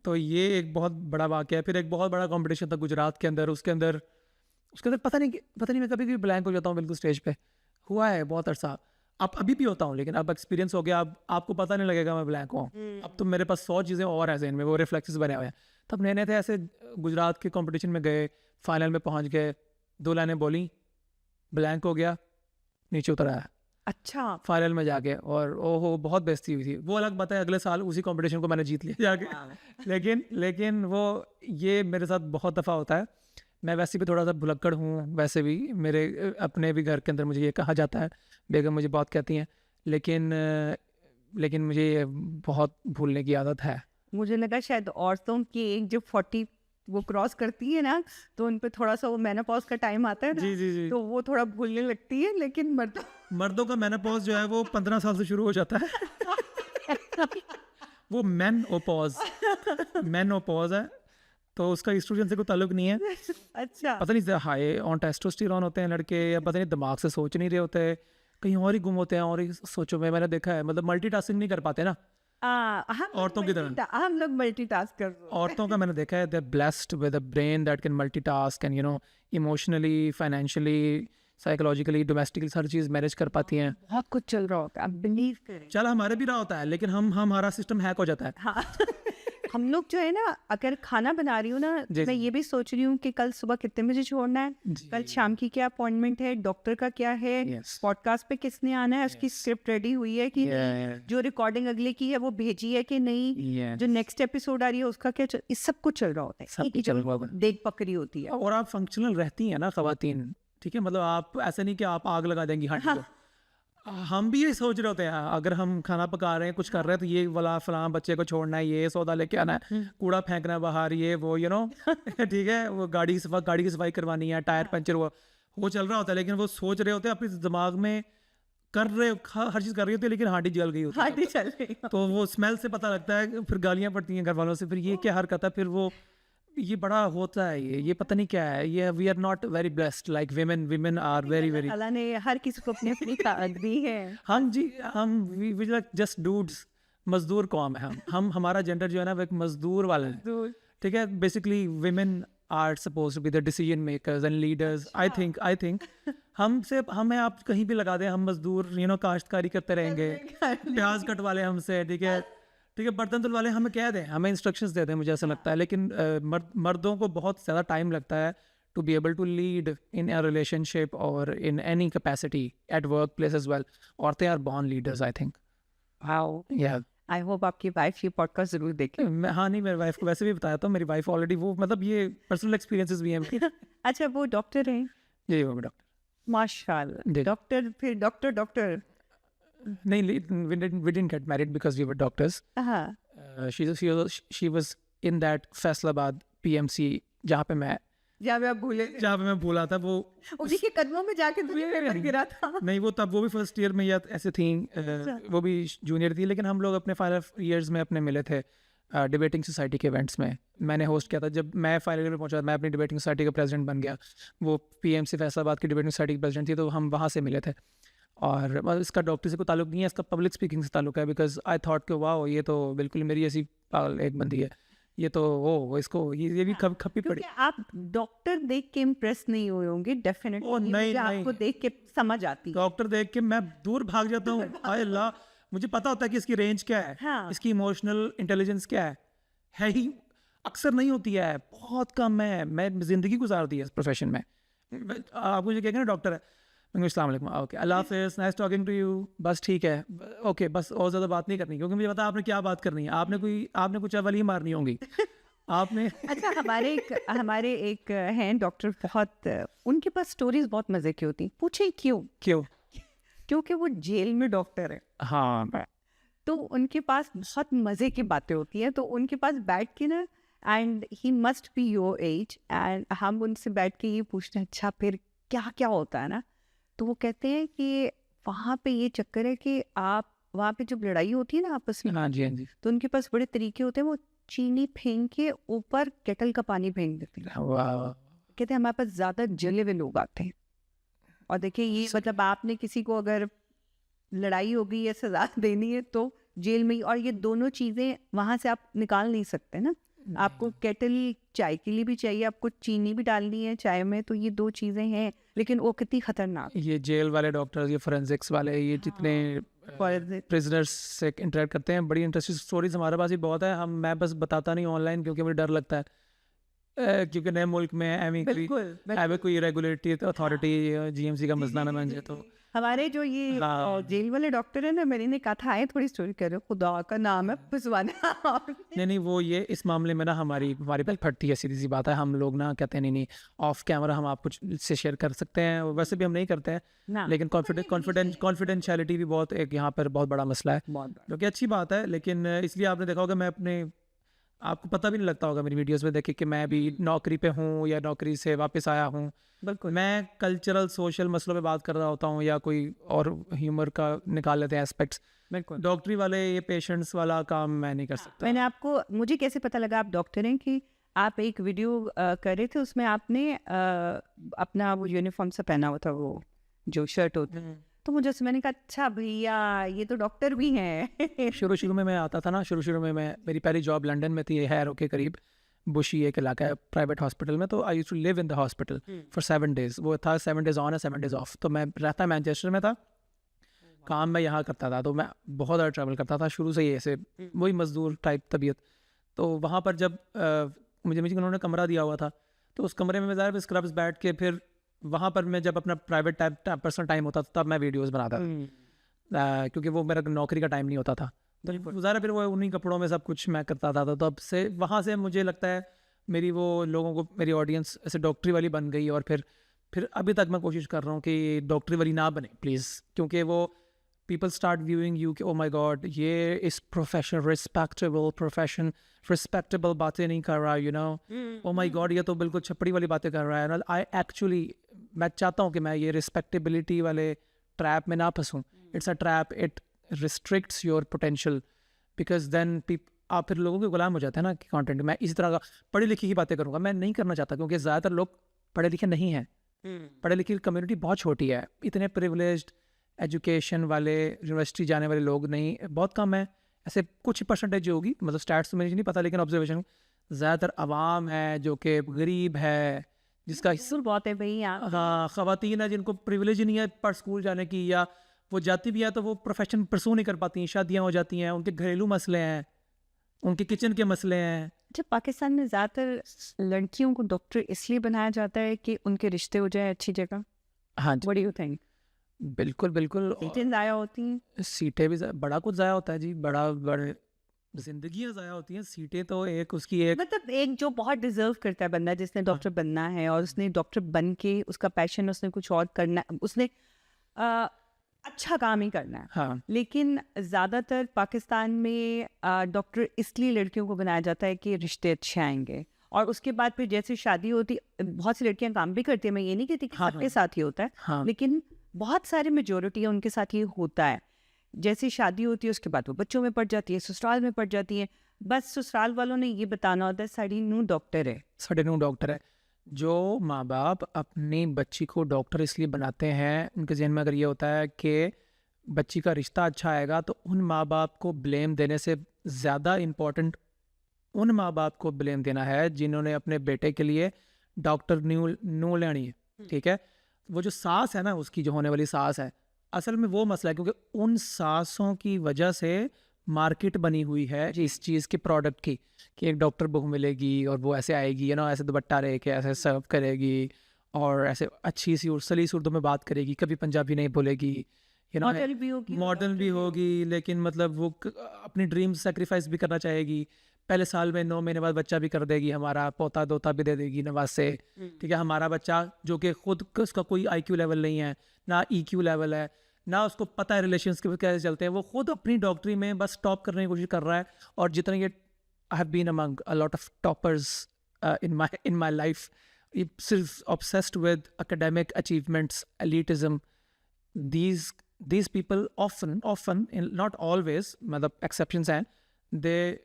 तो ये एक बहुत बड़ा वाक़या है। फिर एक बहुत बड़ा कंपटीशन था गुजरात के अंदर, उसके अंदर पता नहीं मैं कभी ब्लैंक हो जाता हूँ बिल्कुल स्टेज पे, हुआ है बहुत अरसा। अब अभी भी होता हूँ, लेकिन अब एक्सपीरियंस हो गया, अब आपको पता नहीं लगेगा मैं ब्लैंक हूँ। अब तो मेरे पास 100 चीज़ें और ऐसे इनमें, वो रिफ्लेक्सेस बने हुए हैं। तब नए थे ऐसे, गुजरात के कंपटीशन में गए, फाइनल में पहुँच गए, 2 लाइनें बोली, ब्लैंक हो गया, नीचे उतर आया। अच्छा, फाइनल में जाके, और ओहो बहुत बेइज्जती हुई थी। वो अलग बात है, अगले साल उसी कंपटीशन को मैंने जीत लिया जाके। लेकिन वो ये मेरे साथ बहुत दफ़ा होता है। मैं वैसे भी थोड़ा सा भुलक्कड़ हूँ, वैसे भी मेरे अपने भी घर के अंदर मुझे ये कहा जाता है, बेगम मुझे बहुत कहती हैं, लेकिन मुझे ये बहुत भूलने की आदत है। मुझे लगा शायद औरतों की एक जो 40 वो क्रॉस करती है ना, तो उन पे थोड़ा सा वो मेनोपॉज का टाइम आता है ना, जी। तो वो थोड़ा भूलने लगती है। लेकिन मर्दों का मेनोपॉज जो है वो 15 साल से शुरू हो जाता है। वो मेनोपॉज है, तो उसका एस्ट्रोजन से कोई ताल्लुक नहीं है। अच्छा, पता नहीं हाई ऑन टेस्टोस्टेरोन होते हैं लड़के, या पता नहीं दिमाग से सोच नहीं रहे होते, कहीं और ही गुम होते हैं, और ही सोचो में मैंने देखा है, मतलब मल्टीटास्किंग नहीं कर पाते ना औरतों की तरह। हम लोग मल्टीटास्क कर रहे हैं। औरतों का मैंने देखा है, they are blessed with a brain that can multitask, and emotionally, financially, psychologically, domestically हर चीज़ मैनेज कर पाती हैं। बहुत कुछ चल रहा होता है, आप बिलीव करें। चल हमारे भी रहा होता है, लेकिन हमारा सिस्टम हैक हो जाता है। हाँ। हम लोग जो है ना, अगर खाना बना रही हूँ ना, मैं ये भी सोच रही हूँ कि कल सुबह कितने बजे छोड़ना है, कल शाम की क्या अपॉइंटमेंट है, डॉक्टर का क्या है, पॉडकास्ट पे किसने आना है, उसकी स्क्रिप्ट रेडी हुई है कि नहीं, जो रिकॉर्डिंग अगले की है वो भेजी है कि नहीं, जो नेक्स्ट एपिसोड आ रही है उसका क्या इस सब कुछ चल रहा होता है, सब कुछ चल रहा होता है, देख पकड़ी होती है। और आप फंक्शनल रहती हैं ना ख़वातीन, ठीक है, मतलब आप ऐसा नहीं कि आप आग लगा देंगी हांडी को। हम भी ये सोच रहे होते हैं अगर हम खाना पका रहे हैं कुछ कर रहे हैं तो ये वाला फलां बच्चे को छोड़ना है, ये सौदा लेके आना है, कूड़ा फेंकना है बाहर, ये वो ठीक है, वो गाड़ी की सफाई करवानी है, टायर पंचर हुआ, वो चल रहा होता है, लेकिन वो सोच रहे होते हैं अपने दिमाग में कर रहे हर चीज़ कर रही होती है, लेकिन हांडी जल गई होती है, हांडी चल रही है। तो वो स्मेल से पता लगता है, फिर गालियाँ पड़ती हैं घर वालों से, फिर ये क्या हरकत है, फिर वो ये बड़ा होता है, ये पता नहीं क्या है, ये we are not very blessed like women are very Allah ने हर किसी को अपनी अपनी ताकत दी है। हम जी हम वी लाइक जस्ट डूड्स, मजदूर कौम है हम हमारा जेंडर जो है ना वो एक मजदूर वाला है, ठीक है। Basically women are suppose to be the decision makers and leaders. I think हमें आप कहीं भी लगा दें, हम मजदूर काश्तकारी करते रहेंगे, प्याज कटवा लें हमसे, ठीक है, बर्तन धुलवा लें, हमें कह दें, हमें इंस्ट्रक्शंस दे दें, मुझे ऐसा लगता है। लेकिन मर्दों को बहुत ज़्यादा टाइम लगता है to be able to lead in a relationship or in any capacity at workplace as well. औरतें are born leaders, I think. Wow. Yeah. I hope आपकी वाइफ ये पॉडकास्ट जरूर देखे। हाँ नहीं, मेरी वाइफ को वैसे भी बताया था, मेरी वाइफ ऑलरेडी वो मतलब ये पर्सनल एक्सपीरियंसेस भी हैं। अच्छा, वो डॉक्टर हैं? जी वो डॉक्टर। माशाल्लाह। डॉक्टर, फिर डॉक्टर नहीं, we didn't get married because we were doctors. She was in that Faisalabad PMC जहाँ पे मैं भूला था, वो उसी के कदमों में जाके गिरा था। नहीं, वो तब वो भी फर्स्ट ईयर में या ऐसे थी, वो भी जूनियर थी, लेकिन हम लोग अपने फाइनल ईयर्स में अपने मिले थे डिबेटिंग सोसाइटी के इवेंट्स में। मैंने होस्ट किया था, जब मैं फाइनल ईयर में पहुंचा मैं अपनी डिबेटिंग सोसाइटी का प्रेसिडेंट बन गया, वो PMC फैसलाबाद की डिबेटिंग सोसाइटी की प्रेसिडेंट थी, तो हम वहाँ से मिले थे। और मतलब इसका डॉक्टर से कोई ताल्लुक नहीं है, इसका पब्लिक स्पीकिंग से ताल्लुक है, बिकॉज आई थॉट कि वाह ये तो बिल्कुल मेरी ऐसी पागल एक बंदी है, ये तो वो इसको ये भी खपी पड़ी। आप डॉक्टर देख के इम्प्रेस नहीं हुए होंगे डेफिनेटली। नहीं, आपको देख के समझ आती, डॉक्टर देख के मैं दूर भाग जाता हूँ। हाय अल्लाह, मुझे पता होता है कि इसकी रेंज क्या है, इसकी इमोशनल इंटेलिजेंस क्या है ही अक्सर नहीं होती है, बहुत कम है। मैं जिंदगी गुजार दी है इस प्रोफेशन में। आप मुझे कहेंगे ना डॉक्टर है, अस्सलाम वालेकुम, ओके, अल्लाह हाफ़िज़, नाइस टॉकिंग टू यू, बस ठीक है, ओके, बस और ज़्यादा बात नहीं करनी, क्योंकि मुझे पता आपने क्या बात करनी है, आपने कुछ अवली मारनी होंगी आपने। अच्छा, हमारे एक हैं डॉक्टर, बहुत उनके पास स्टोरीज बहुत मज़े की होती। पूछे क्यों? क्योंकि वो जेल में डॉक्टर है। हाँ, तो उनके पास बहुत मज़े की बातें होती हैं, तो उनके पास बैठ के ना, and he must be your age, and हम उनसे बैठ के ये पूछते हैं अच्छा फिर क्या क्या होता है ना, तो वो कहते हैं कि वहाँ पे ये चक्कर है कि आप वहाँ पे जब लड़ाई होती है ना आपस में, हाँ जी, तो उनके पास बड़े तरीके होते हैं, वो चीनी फेंक के ऊपर केटल का पानी फेंक देते हैं। कहते हैं हमारे पास ज़्यादा जले हुए लोग आते हैं। और देखिए ये मतलब आपने किसी को अगर लड़ाई होगी या सजा देनी है तो जेल में ही, और ये दोनों चीज़ें वहाँ से आप निकाल नहीं सकते ना। आपको केटल चाय के लिए भी चाहिए, आपको चीनी भी डालनी है चाय में, तो ये दो चीज़ें हैं, लेकिन वो कितनी खतरनाक। ये जेल वाले डॉक्टर्स, ये फोरेंसिक्स वाले, ये जितने प्रिजनर्स से इंटरेक्ट करते हैं, बड़ी इंटरेस्टिंग स्टोरीज हमारे पास भी बहुत है। मैं बस बताता नहीं ऑनलाइन, क्योंकि मुझे डर लगता है, क्योंकि नए मुल्क में एवं कोई रेगुलेटरी अथॉरिटी GMC का मसला ना बन जाए। तो हमारे जो ये जेल वाले डॉक्टर है ना, मैंने कहा था आए थोड़ी स्टोरी करो, खुदा का नाम है पुसवाना। नहीं, वो ये इस मामले में ना हमारी बात फटती है, सीधी सी बात है। हम लोग ना कहते हैं नहीं ऑफ कैमरा हम आपको से शेयर कर सकते हैं, वैसे भी हम नहीं करते हैं, लेकिन कॉन्फिडेंशियलिटी भी बहुत एक यहाँ पर बहुत बड़ा मसला है, जो कि अच्छी बात है। लेकिन इसलिए आपने देखा होगा, मैं आपको पता भी नहीं लगता होगा मेरी वीडियोस में देखे कि मैं भी नौकरी पे हूँ या नौकरी से वापस आया हूँ। बिल्कुल, मैं कल्चरल सोशल मसलों पे बात कर रहा होता हूँ, या कोई और ह्यूमर का निकाल लेते हैं एस्पेक्ट्स। बिल्कुल, डॉक्टरी वाले ये पेशेंट्स वाला काम मैं नहीं कर सकता। मुझे कैसे पता लगा आप डॉक्टर हैं कि आप एक वीडियो कर रहे थे, उसमें आपने अपना वो यूनिफॉर्म से पहना हुआ था, वो जो शर्ट होती है, तो मुझे मैंने कहा अच्छा भैया ये तो डॉक्टर भी हैं। शुरू में मैं आता था ना, शुरू में मेरी पहली जॉब लंदन में थी, हैरो के करीब, बुशी एक इलाका है, प्राइवेट हॉस्पिटल में। तो I used to live in the hospital for 7 days। वो था 7 days ऑन है 7 days ऑफ। तो मैं रहता मैनचेस्टर में था, काम मैं यहाँ करता था, तो मैं बहुत ज़्यादा ट्रैवल करता था शुरू से ही, ऐसे वही मजदूर टाइप तबीयत। तो वहाँ पर जब मुझे उन्होंने कमरा दिया हुआ था, तो उस कमरे में मैं ज़्यादा स्क्रब्स बैठ के, फिर वहाँ पर मैं जब अपना प्राइवेट पर्सनल टाइम होता था तब मैं वीडियोस बनाता था, क्योंकि वो मेरा नौकरी का टाइम नहीं होता था। तो ज़्यादा फिर वो उन्हीं कपड़ों में सब कुछ मैं करता था। तो तब से वहाँ से मुझे लगता है मेरी वो लोगों को, मेरी ऑडियंस ऐसे डॉक्टरी वाली बन गई। और फिर फिर अभी तक मैं कोशिश कर रहा हूँ कि डॉक्टरी वाली ना बने प्लीज़, क्योंकि वो पीपल स्टार्ट व्यूइंग यू कि ओ माय गॉड ये इस प्रोफेशन रिस्पेक्टेबल बातें नहीं कर रहा, you know, oh my God ये तो बिल्कुल छपड़ी वाली बातें कर रहा है। आई एक्चुअली मैं चाहता हूँ कि मैं ये रिस्पेक्टेबिलिटी वाले ट्रैप में ना फंसूँ। It's a trap, it restricts your potential, because then आप फिर लोगों के गुलाम हो जाते हैं ना कि कंटेंट मैं इसी तरह का पढ़ी लिखी की बातें करूँगा। मैं नहीं करना चाहता क्योंकि ज़्यादातर लोग पढ़े लिखे नहीं हैं। पढ़े लिखी कम्युनिटी बहुत छोटी है, इतने प्रिविलेज्ड एजुकेशन वाले यूनिवर्सिटी जाने वाले लोग नहीं, बहुत कम है। ऐसे कुछ परसेंटेज जो होगी, मतलब स्टैट्स तो मुझे नहीं पता, लेकिन ऑब्जर्वेशन ज़्यादातर आवाम है जो कि गरीब है, जिसका बहुत है भाई यहाँ। हाँ, ख़वातीन है जिनको प्रिविलेज ही नहीं है पर स्कूल जाने की, या वो जाती भी है तो वो प्रोफेशन परसू नहीं कर पाती हैं, शादियाँ हो जाती हैं, उनके घरेलू मसले हैं, उनके किचन के मसले हैं। जब पाकिस्तान में ज़्यादातर लड़कियों को डॉक्टर इसलिए बनाया जाता है कि उनके रिश्ते हो जाए अच्छी जगह। हाँ जी, व्हाट डू यू थिंक? बिल्कुल बिल्कुल। सीटें ज़ाया होती हैं, सीटें भी बड़ा कुछ ज़ाया होता है जी, बड़े जिंदगियाँ ज़ाया होती हैं, सीटें तो एक उसकी एक मतलब एक जो बहुत डिजर्व करता है बंदा, जिसने डॉक्टर बनना है और उसने डॉक्टर बन के उसका पैशन, उसने कुछ और करना, उसने अच्छा काम ही करना है। हाँ लेकिन ज़्यादातर पाकिस्तान में डॉक्टर इसलिए लड़कियों को बनाया जाता है कि रिश्ते अच्छे आएंगे, और उसके बाद फिर जैसे शादी होती, बहुत सी लड़कियां काम भी करती है, मैं ये नहीं कहती कि हाँ, सबके साथ ही होता है, हाँ लेकिन बहुत सारे मेजोरिटी है उनके साथ ये होता है। जैसे शादी होती है उसके बाद वो बच्चों में पड़ जाती है, ससुराल में पड़ जाती है, बस ससुराल वालों ने ये बताना होता है साड़ी नू डॉक्टर है, साढ़े नौ डॉक्टर है। जो माँ बाप अपनी बच्ची को डॉक्टर इसलिए बनाते हैं, उनके जहन में अगर ये होता है कि बच्ची का रिश्ता अच्छा आएगा, तो उन माँ बाप को ब्लेम देने से ज़्यादा इम्पोर्टेंट उन माँ बाप को ब्लेम देना है जिन्होंने अपने बेटे के लिए डॉक्टर न्यू लेनी है। ठीक है, वो जो सास है ना, उसकी जो होने वाली सास है, असल में वो मसला है, क्योंकि उन सासों की वजह से मार्केट बनी हुई है इस चीज़ के प्रोडक्ट की, कि एक डॉक्टर बहू मिलेगी और वो ऐसे आएगी, यू नो, ऐसे दुपट्टा रह के ऐसे सर्व करेगी और ऐसे अच्छी सी और सलीस उर्दू में बात करेगी, कभी पंजाबी नहीं बोलेगी, यू नो, मॉडल भी होगी, मॉडर्न भी होगी, लेकिन मतलब वो अपनी ड्रीम सेक्रीफाइस भी करना चाहेगी। पहले साल में 9 महीने बाद बच्चा भी कर देगी, हमारा पोता दोता भी दे देगी नवासे। ठीक है, हमारा बच्चा जो कि खुद उसका कोई IQ लेवल नहीं है, ना EQ लेवल है, ना उसको पता है रिलेशंस के कैसे चलते हैं, वो खुद अपनी डॉक्टरी में बस टॉप करने की कोशिश कर रहा है। और जितने ये I have been among a lot of toppers in my life, सिर्फ obsessed with academic achievements, elitism, these people often not always, मतलब exceptions हैं, they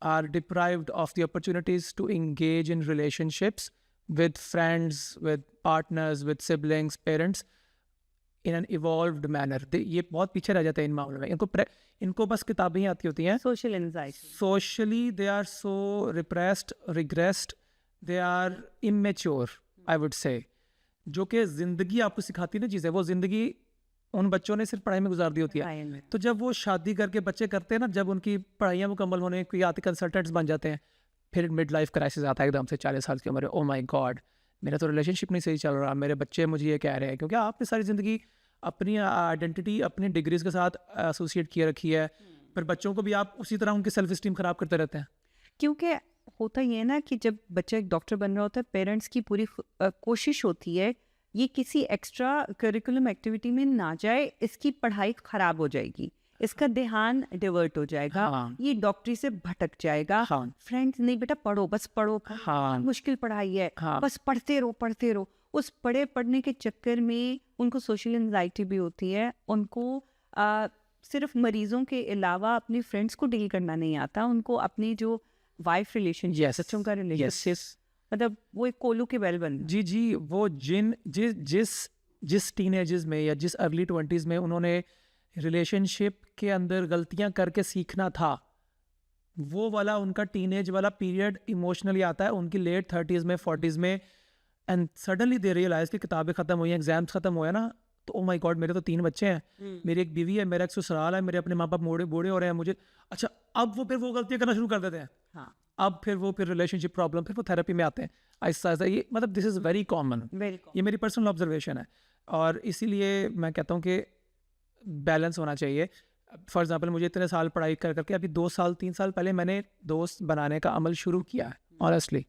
are deprived of the opportunities to engage in relationships with friends, with partners, with siblings, parents in an evolved manner. ये बहुत पीछे रह जाते हैं इन मामलों में। इनको बस किताबें ही आती होती हैं। Social anxiety, Socially they are so repressed, regressed, they are immature, I would say। जो कि ज़िंदगी आपको सिखाती ना चीज़ें, वो ज़िंदगी उन बच्चों ने सिर्फ पढ़ाई में गुजार दी होती है। तो जब वो शादी करके बच्चे करते हैं ना, जब उनकी पढ़ाइयाँ मुकम्मल होने कोई आते कंसल्टेंट्स बन जाते हैं, फिर मिड लाइफ क्राइसिस आता है एकदम से 40 साल की उम्र। ओ माय गॉड, मेरा तो रिलेशनशिप नहीं सही चल रहा, मेरे बच्चे मुझे ये कह रहे हैं, क्योंकि आपने सारी ज़िंदगी अपनी आइडेंटिटी अपनी डिग्रीज के साथ एसोसिएट किए रखी है, फिर बच्चों को भी आप उसी तरह उनकी सेल्फ स्टीम ख़राब करते रहते हैं। क्योंकि होता ये है ना कि जब बच्चा एक डॉक्टर बन रहा होता है, पेरेंट्स की पूरी कोशिश होती है ये किसी एक्स्ट्रा करिकुलम एक्टिविटी में ना जाए, इसकी पढ़ाई खराब हो जाएगी, इसका ध्यान डिवर्ट हो जाएगा, हाँ। ये डॉक्टरी से भटक जाएगा। हाँ। फ्रेंड्स नहीं बेटा पढ़ो, बस पढ़ो, हाँ। मुश्किल पढ़ाई है, हाँ। बस पढ़ते रहो। उस पढ़ने के चक्कर में उनको सोशल एंजाइटी भी होती है, उनको सिर्फ मरीजों के अलावा अपने फ्रेंड्स को डील करना नहीं आता, उनको अपनी जो वाइफ रिलेशनशिप, बच्चों का रिलेशनशिप, मतलब वो एक कोलू के बैल बन। जी, वो जिस टीनेजर्स में या जिस अर्ली 20s में उन्होंने रिलेशनशिप के अंदर गलतियां करके सीखना था, वो वाला उनका टीनेज वाला पीरियड इमोशनली आता है उनकी लेट 30s में 40s में, एंड सडनली दे रियलाइज कि किताबें ख़त्म हुई हैं, एग्जाम्स ख़त्म हुए ना, तो ओ माय गॉड मेरे तो 3 बच्चे हैं, मेरी एक बीवी है, मेरा एक ससुराल है, मेरे अपने माँ बाप बूढ़े हो रहे हैं, मुझे अच्छा, अब वो फिर वो गलतियाँ करना शुरू कर देते हैं। हाँ। अब फिर रिलेशनशिप प्रॉब्लम, फिर वो थेरेपी में आते हैं ऐसा। ये मतलब दिस इज़ वेरी कॉमन, ये मेरी पर्सनल ऑब्जर्वेशन है, और इसीलिए मैं कहता हूँ कि बैलेंस होना चाहिए। फॉर एग्जांपल मुझे इतने साल पढ़ाई कर करके अभी 2 साल 3 साल पहले मैंने दोस्त बनाने का अमल शुरू किया है। ऑनेस्टली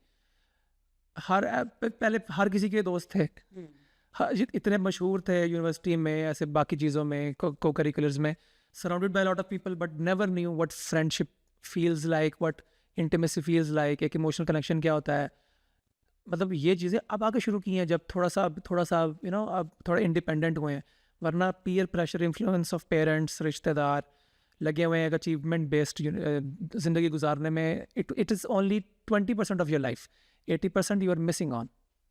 पहले हर किसी के दोस्त थे, हाँ, इतने मशहूर थे यूनिवर्सिटी में, ऐसे बाकी चीज़ों में, को करिकुलर्स में, surrounded by lot of people, but never knew what friendship feels like, what intimacy feels like, एक इमोशनल कनेक्शन क्या होता है। मतलब ये चीज़ें अब आगे शुरू की हैं जब थोड़ा सा अब थोड़ा इंडिपेंडेंट हुए हैं, वरना peer pressure, influence of parents, रिश्तेदार लगे हुए हैं एक अचीवमेंट बेस्ड ज़िंदगी गुजारने में। It is only 20% of your life, 80% you are missing on.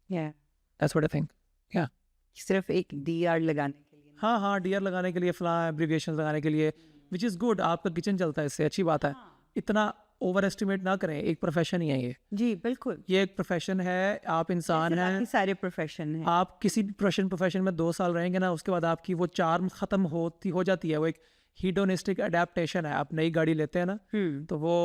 That's what I think. सिर्फ एक डीआर लगाने के लिए। हाँ, डीआर लगाने के लिए, फलां एब्रीविएशन लगाने के लिए, विच इज़ गुड, आपका किचन चलता है इससे, अच्छी बात है। इतना ओवर एस्टिमेट ना करें, एक प्रोफेशन ही है ये। जी बिल्कुल, ये एक प्रोफेशन है, आप इंसान हैं, बाकी सारे प्रोफेशन हैं। आप किसी भी प्रोफेशन में 2 साल रहेंगे ना, उसके बाद आपकी वो चार्म ख़त्म हो जाती है। वो एक हीडोनिस्टिक अडेप्टेशन है। आप नई गाड़ी लेते हैं ना, तो वो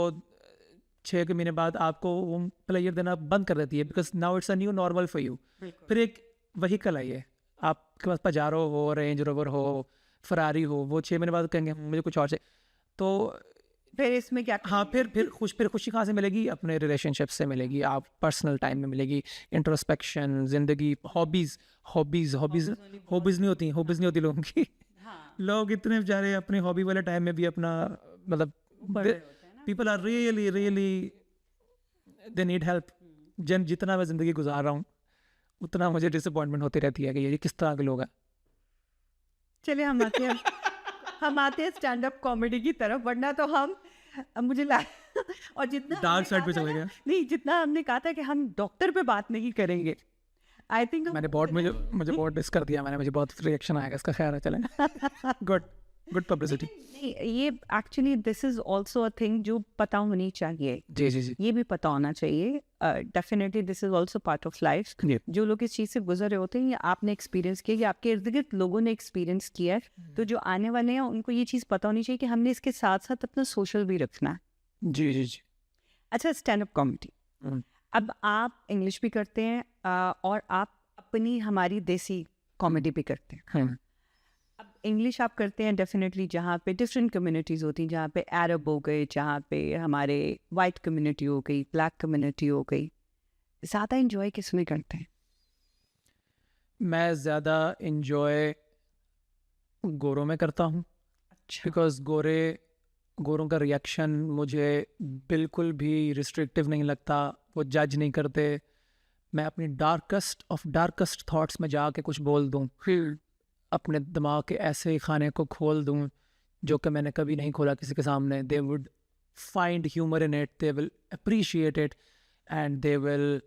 6 महीने बाद आपको वो प्लेयर देना बंद कर देती है, because now it's a new normal for you. फिर एक व्हीकल है ये, आपके पास पजारो हो, रेंज रोवर हो, फरारी हो, वो 6 महीने बाद कहेंगे मुझे कुछ और चाहिए। तो फिर इसमें क्या? हाँ, फिर खुशी कहाँ से मिलेगी? अपने रिलेशनशिप से मिलेगी, आप पर्सनल टाइम में मिलेगी, इंट्रोस्पेक्शन, जिंदगी, हॉबीज नहीं होती लोगों की। लोग इतने बेचारे अपने हॉबी वाले टाइम में भी अपना मतलब people are really they need help. जितना मैं ज़िंदगी गुजार रहा हूँ उतना मुझे डिसअपॉइंटमेंट होती रहती है कि ये किस तरह के लोग हैं। चलिए हम आते हैं स्टैंड अप कॉमेडी की तरफ, वरना तो मुझे और जितना डार्क साइड पे चले गए। नहीं, जितना हमने कहा था कि हम डॉक्टर पे बात नहीं करेंगे, आई थिंक मुझे बहुत डिस कर दिया मैंने, मुझे बहुत रिएक्शन आएगा इसका, ख्याल है चलें। Good publicity. नहीं, ये actually this is also a thing जो पता होनी चाहिए। जी ये भी पता होना चाहिए। Definitely this is also part of life. जो लोग इस चीज़ से गुजर रहे होते हैं, या आपने एक्सपीरियंस किया, या आपके इर्द गिर्द लोगों ने एक्सपीरियंस किया है, तो जो आने वाले हैं उनको ये चीज़ पता होनी चाहिए कि हमने इसके साथ साथ अपना सोशल भी रखना है। जी। अच्छा, स्टैंड अप कॉमेडी, अब आप इंग्लिश भी करते हैं और आप अपनी हमारी देसी कॉमेडी भी करते हैं। अब इंग्लिश आप करते हैं डेफिनेटली जहाँ पे डिफरेंट कम्युनिटीज़ होती हैं, जहाँ पे अरब हो गए, जहाँ पे हमारे वाइट कम्युनिटी हो गई, ब्लैक कम्युनिटी हो गई, ज़्यादा इन्जॉय किस में करते हैं? मैं ज़्यादा इन्जॉय गोरों में करता हूँ। अच्छा। बिकॉज गोरों का रिएक्शन मुझे बिल्कुल भी रिस्ट्रिक्टिव नहीं लगता, वो जज नहीं करते। मैं अपनी डार्केस्ट थॉट्स में जाके कुछ बोल दूँ, अपने दिमाग के ऐसे खाने को खोल दूँ जो कि मैंने कभी नहीं खोला किसी के सामने। They would find humour in it, they will appreciate it, and they will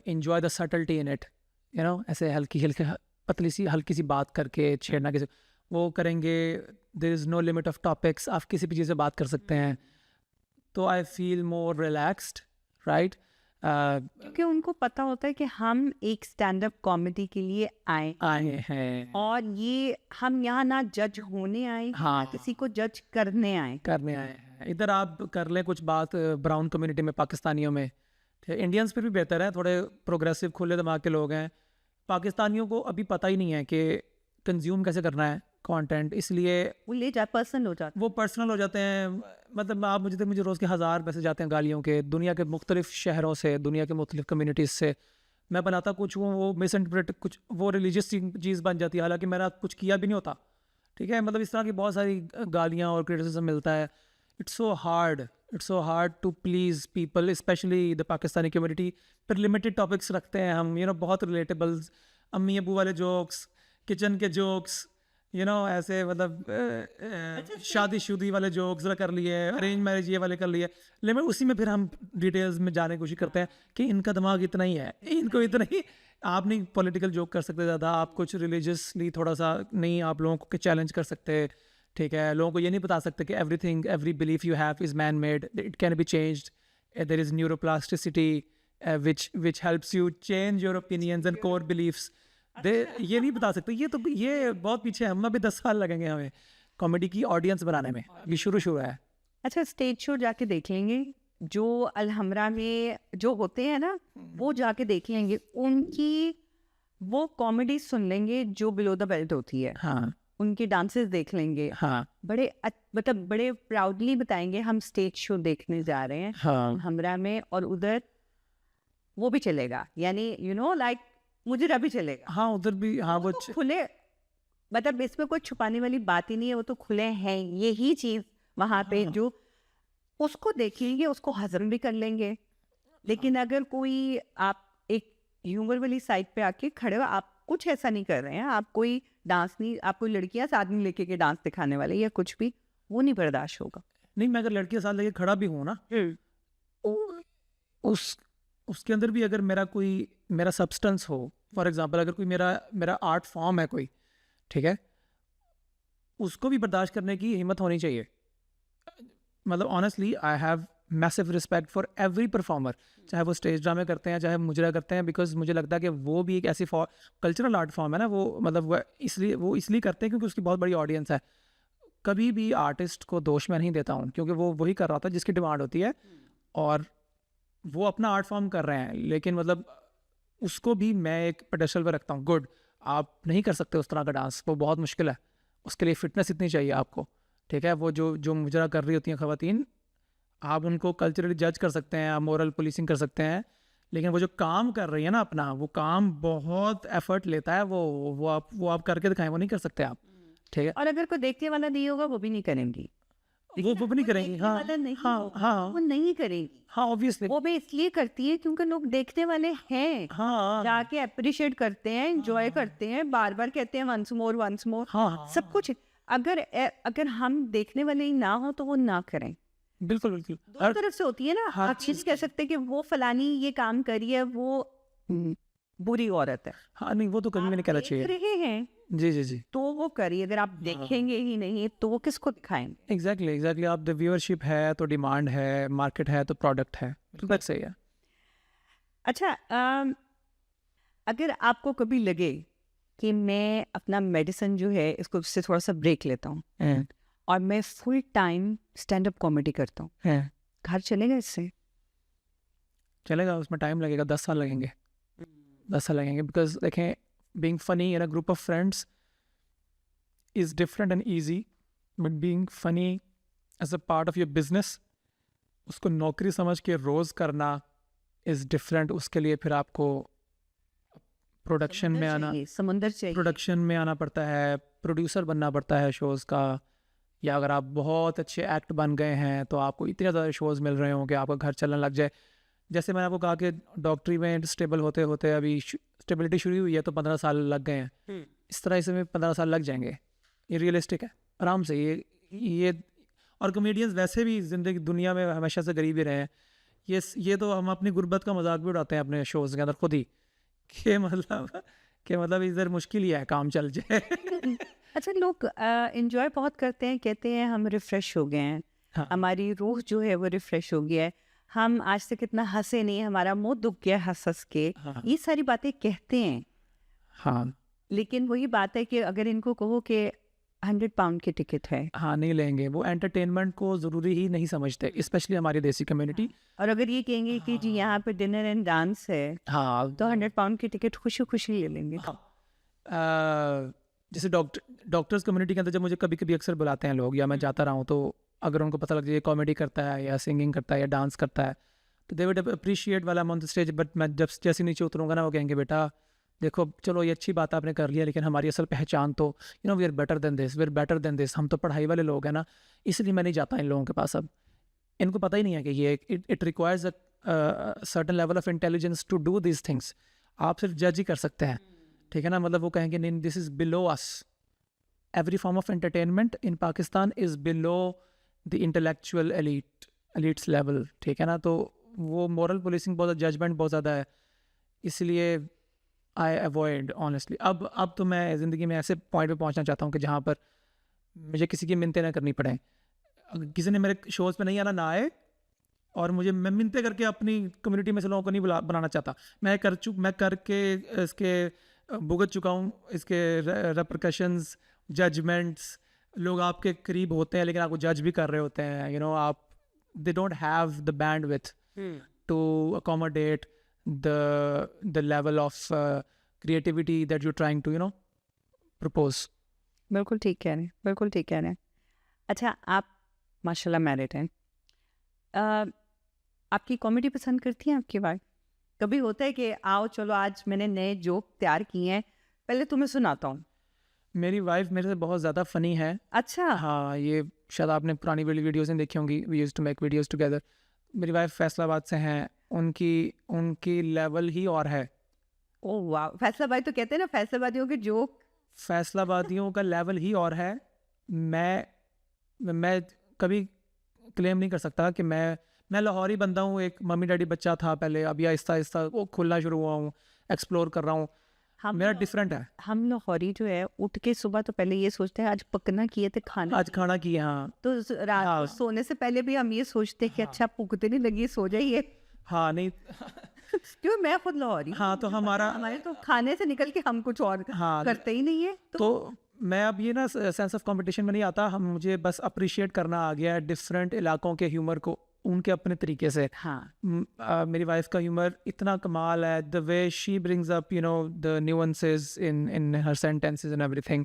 enjoy the subtlety in it, you know, ऐसे हल्की सी बात करके छेड़ना किसी वो करेंगे। there is no limit of topics, आप किसी भी चीज़ से बात कर सकते हैं। तो I feel more relaxed, right? क्योंकि उनको पता होता है कि हम एक स्टैंड अप कॉमेडी के लिए आए हैं, और ये हम यहाँ ना जज होने आए, हाँ, किसी को जज करने आए हैं। इधर आप कर लें कुछ बात ब्राउन कम्युनिटी में, पाकिस्तानियों में, इंडियंस फिर भी बेहतर है, थोड़े प्रोग्रेसिव खुले दिमाग के लोग हैं। पाकिस्तानियों को अभी पता ही नहीं है कि कंज्यूम कैसे करना है कंटेंट, इसलिए वो पर्सनल हो जाते हैं। मतलब आप मुझे रोज़ के 1000 मैसेज जाते हैं गालियों के, दुनिया के मुख्तलिफ शहरों से, दुनिया के मुख्तलिफ कम्युनिटीज़ से। मैं बनाता कुछ हूँ, वो मिस इंटरप्रेट कुछ, वो रिलीजियस चीज़ बन जाती है, हालांकि मैंने कुछ किया भी नहीं होता। ठीक है, मतलब इस तरह की बहुत सारी गालियाँ और क्रिटिसिज्म मिलता है। It's so hard to please people, specially the Pakistani community. फिर लिमिटेड टॉपिक्स रखते हैं हम, बहुत रिलेटेबल, अम्मी अबू वाले जोक्स, किचन के जोक्स, ऐसे मतलब शादी वाले जोक्स कर लिए, अरेंज मैरिज ये वाले कर लिए। लेकिन उसी में फिर हम डिटेल्स में जाने की कोशिश करते हैं कि इनका दिमाग इतना ही है, इनको इतना ही। आप नहीं पॉलिटिकल जोक कर सकते ज़्यादा, आप कुछ रिलीजियसली थोड़ा सा नहीं, आप लोगों को चैलेंज कर सकते। ठीक है, लोगों को ये नहीं बता सकते कि every belief you have is man made, it can be changed, there is neuroplasticity which helps you change your opinions and core beliefs. ये नहीं बता सकते, ये बहुत पीछे, हम अभी 10 साल लगेंगे हमें कॉमेडी की ऑडियंस बनाने में, अभी शुरू है। अच्छा, स्टेज शो जाके देख लेंगे, जो अलहमरा में जो होते हैं ना, वो जाके देख लेंगे, उनकी वो कॉमेडी सुन लेंगे जो बिलो द बेल्ट होती है। हाँ, उनके डांसेस देख लेंगे। हाँ, बड़े प्राउडली बताएंगे हम स्टेज शो देखने जा रहे हैं। हाँ, हमरा में, और उधर वो भी चलेगा, यानी लाइक मुजरा भी चलेगा। हाँ उधर भी, हाँ वो तो खुले, मतलब इसमें कोई छुपाने वाली बात ही नहीं है, वो तो खुले हैं। यही चीज वहां पे हाँ। जो उसको देखेंगे उसको हजम भी कर लेंगे। लेकिन अगर कोई आप एक ह्यूमर वाली साइड पे आके खड़े हो, आप कुछ ऐसा नहीं कर रहे हैं, आप कोई डांस नहीं, आप कोई लड़कियां साथ में लेके के डांस दिखाने वाले या कुछ भी, वो नहीं बर्दाश्त होगा। नहीं, मैं अगर लड़की के साथ लेके खड़ा भी हूँ ना, उस उसके अंदर भी अगर मेरा सब्सटेंस हो, फॉर एग्जांपल अगर कोई मेरा आर्ट फॉर्म है कोई, ठीक है, उसको भी बर्दाश्त करने की हिम्मत होनी चाहिए। मतलब honestly I have massive respect for every performer, चाहे वो स्टेज ड्रामे करते हैं चाहे मुजरा करते हैं, बिकॉज मुझे लगता है कि वो भी एक ऐसी कल्चरल आर्ट फॉर्म है ना, वो मतलब वो इसलिए करते हैं क्योंकि उसकी बहुत बड़ी ऑडियंस है। कभी भी आर्टिस्ट को दोष मैं नहीं देता हूँ, क्योंकि वो वही कर रहा था जिसकी डिमांड होती है, और वो अपना आर्ट फॉर्म कर रहे हैं, लेकिन मतलब उसको भी मैं एक पेडेस्टल पर रखता हूँ। गुड, आप नहीं कर सकते उस तरह का डांस, वो बहुत मुश्किल है, उसके लिए फिटनेस इतनी चाहिए आपको, ठीक है। वो जो मुजरा कर रही होती हैं खवातीन, आप उनको कल्चरली जज कर सकते हैं, आप मोरल पुलिसिंग कर सकते हैं, लेकिन वो जो काम कर रही है ना अपना, वो काम बहुत एफर्ट लेता है, वो आप करके दिखाएं, वो नहीं कर सकते आप, ठीक है। और अगर कोई देखने वाला नहीं होगा वो भी नहीं करेंगी, वो नहीं करेंगी, देखने हाँ वाला नहीं हाँ होगा, हाँ वो नहीं करेगी। हाँ ऑब्वियसली, वो भी इसलिए करती है क्योंकि लोग देखने वाले हैं, हाँ जाके अप्रिशिएट करते हैं, एंजॉय करते हैं, बार बार कहते हैं वंस मोर हाँ सब कुछ। अगर हम देखने वाले ही ना हो तो वो ना करें। बिल्कुल बिल्कुल। दो तरफ से होती है ना, हर आप ये नहीं कह सकते कि वो फलानी ये काम करी है वो बुरी औरत है। हाँ नहीं, वो तो कभी भी नहीं कहना देख चाहिए। रहे हैं जी जी जी, तो वो करिए, अगर आप देखेंगे ही नहीं तो वो किसको दिखाएंगे। एग्जैक्टली आप, द व्यूअरशिप है तो डिमांड है, मार्केट है तो प्रोडक्ट है, बिल्कुल सही है। अच्छा, अगर आपको कभी लगे कि मैं अपना मेडिसिन जो है इसको इससे थोड़ा सा ब्रेक लेता हूँ और मैं full time stand up comedy करता हूँ, घर चलेगा इससे? चलेगा, उसमें टाइम लगेगा, 10 साल लगेंगे, 10 साल लगेंगे, बिकॉज देखें, being funny in a group of friends is different and easy, but being funny as a part of your business, उसको नौकरी समझ के रोज़ करना इज़ डिफरेंट। उसके लिए फिर आपको प्रोडक्शन में आना, समुंदर चाहिए। प्रोडक्शन में आना पड़ता है, प्रोड्यूसर बनना पड़ता है शोज़ का, या अगर आप बहुत अच्छे एक्ट बन गए हैं तो आपको इतने ज़्यादा शोज़ मिल रहे हों कि आपका घर चलने लग जाए। जैसे मैंने आपको कहा कि डॉक्टरी में स्टेबल होते होते अभी स्टेबिलिटी शुरू हुई है तो 15 साल लग गए हैं, इस तरह इसमें 15 साल लग जाएंगे, ये रियलिस्टिक है आराम से। ये और कॉमेडियंस वैसे भी ज़िंदगी दुनिया में हमेशा से गरीब ही रहे हैं। ये तो हम अपनी गुर्बत का मजाक भी उड़ाते हैं अपने शोज़ के अंदर खुद ही, कि मतलब इधर मुश्किल ही है काम चल जाए। अच्छा, लोग एंजॉय बहुत करते हैं, कहते हैं हम रिफ्रेश हो गए हैं, हाँ हमारी रूह जो है वो रिफ्रेश हो गया है, हम आज तक इतना हंसे नहीं, हमारा मुंह दुख गया हंस हंस के, हाँ ये सारी बातें कहते हैं। हाँ लेकिन वही बात है कि अगर इनको कहो कि 100 पाउंड की टिकट है, हाँ नहीं लेंगे, वो एंटरटेनमेंट को ज़रूरी ही नहीं समझते, स्पेशली हमारी देसी कम्युनिटी। और अगर ये कहेंगे कि जी यहाँ पे डिनर एंड डांस है हाँ तो 100 पाउंड की टिकट खुशी खुशी ले लेंगे। जैसे डॉक्टर्स कम्युनिटी के अंदर जब मुझे कभी कभी अक्सर बुलाते हैं लोग, या मैं जाता रहा हूँ, तो अगर उनको पता लग जाए ये कॉमेडी करता है या सिंगिंग करता है या डांस करता है, तो दे वुड अप्रिशिएट वाला ऑन द स्टेज। बट मैं जब जैसे नीचे उतरूँगा ना, वो कहेंगे बेटा देखो चलो ये अच्छी बात आपने कर लिया, लेकिन हमारी असल पहचान तो we are better than this, we are better than this, हम तो पढ़ाई वाले लोग हैं ना, इसलिए मैं नहीं जाता इन लोगों के पास। अब इनको पता ही नहीं है कि ये it requires a certain level of intelligence to do this things. आप सिर्फ जज ही कर सकते हैं, ठीक है ना। मतलब वो कहेंगे नहीं, this is below us, every form of entertainment in Pakistan is below the intellectual elites level, ठीक है ना। तो वो मॉरल पुलिसिंग बहुत, जजमेंट बहुत ज़्यादा है, इसलिए आई अवॉइड ऑनेस्टली। अब तो मैं ज़िंदगी में ऐसे पॉइंट पे पहुंचना चाहता हूँ कि जहाँ पर मुझे किसी की मिन्नतें ना करनी पड़े। अगर किसी ने मेरे शोज़ पे नहीं आना ना आए, और मैं मिन्नतें करके अपनी कम्युनिटी में से लोगों को नहीं बनाना चाहता। मैं करके इसके भुगत चुका हूँ, इसके रेपरकशंस, जजमेंट्स। लोग आपके करीब होते हैं लेकिन आपको जज भी कर रहे होते हैं, आप they don't have the bandwidth to accommodate the level of creativity that you're trying to propose. बिल्कुल ठीक कह रहे हैं, बिल्कुल ठीक कह रहे हैं। अच्छा, आप माशाल्लाह मैरिड हैं, आपकी कॉमेडी पसंद करती हैं आपकी वाइफ? कभी होता है कि आओ चलो आज मैंने नए जोक तैयार किए हैं, पहले तुम्हें सुनाता हूँ? मेरी वाइफ मेरे से बहुत ज़्यादा फ़नी है। अच्छा। हाँ, ये शायद आपने पुरानी वाली वीडियोज़ नहीं देखी होंगी, we used to make videos together. मेरी वाइफ फैसलाबाद से हैं, उनकी लेवल ही और है। ओह वाह, फैसलाबाद तो कहते हैं ना फैसलाबादियों के जोक। फैसलाबादियों का लेवल ही और है। मैं कभी क्लेम नहीं कर सकता कि मैं लाहौरी बंदा हूँ, एक मम्मी डैडी बच्चा था पहले, अभी आहिस्ता आहिस्ता वो खुलना शुरू हुआ हूँ, एक्सप्लोर कर रहा हूँ। मेरा डिफरेंट है। हम लाहौरी जो है उठ के सुबह तो पहले ये सोचते हैं आज पकना किए थे खाना, आज खाना की, हाँ तो रात हाँ। को सोने से पहले भी हम ये सोचते हैं कि अच्छा भूख नहीं लगी, सो जाइए। हाँ नहीं क्यों, मैं खुद लाहौरी हूँ, हाँ, तो हमारे तो खाने से निकल के हम कुछ और हाँ करते ही नहीं है। तो मैं अब ये ना सेंस ऑफ कंपटीशन में नहीं आता, मुझे बस अप्रिशिएट करना आ गया है डिफरेंट इलाकों के ह्यूमर को उनके अपने तरीके से। हाँ मेरी वाइफ का ह्यूमर इतना कमाल है, the way she brings up the nuances in her sentences and everything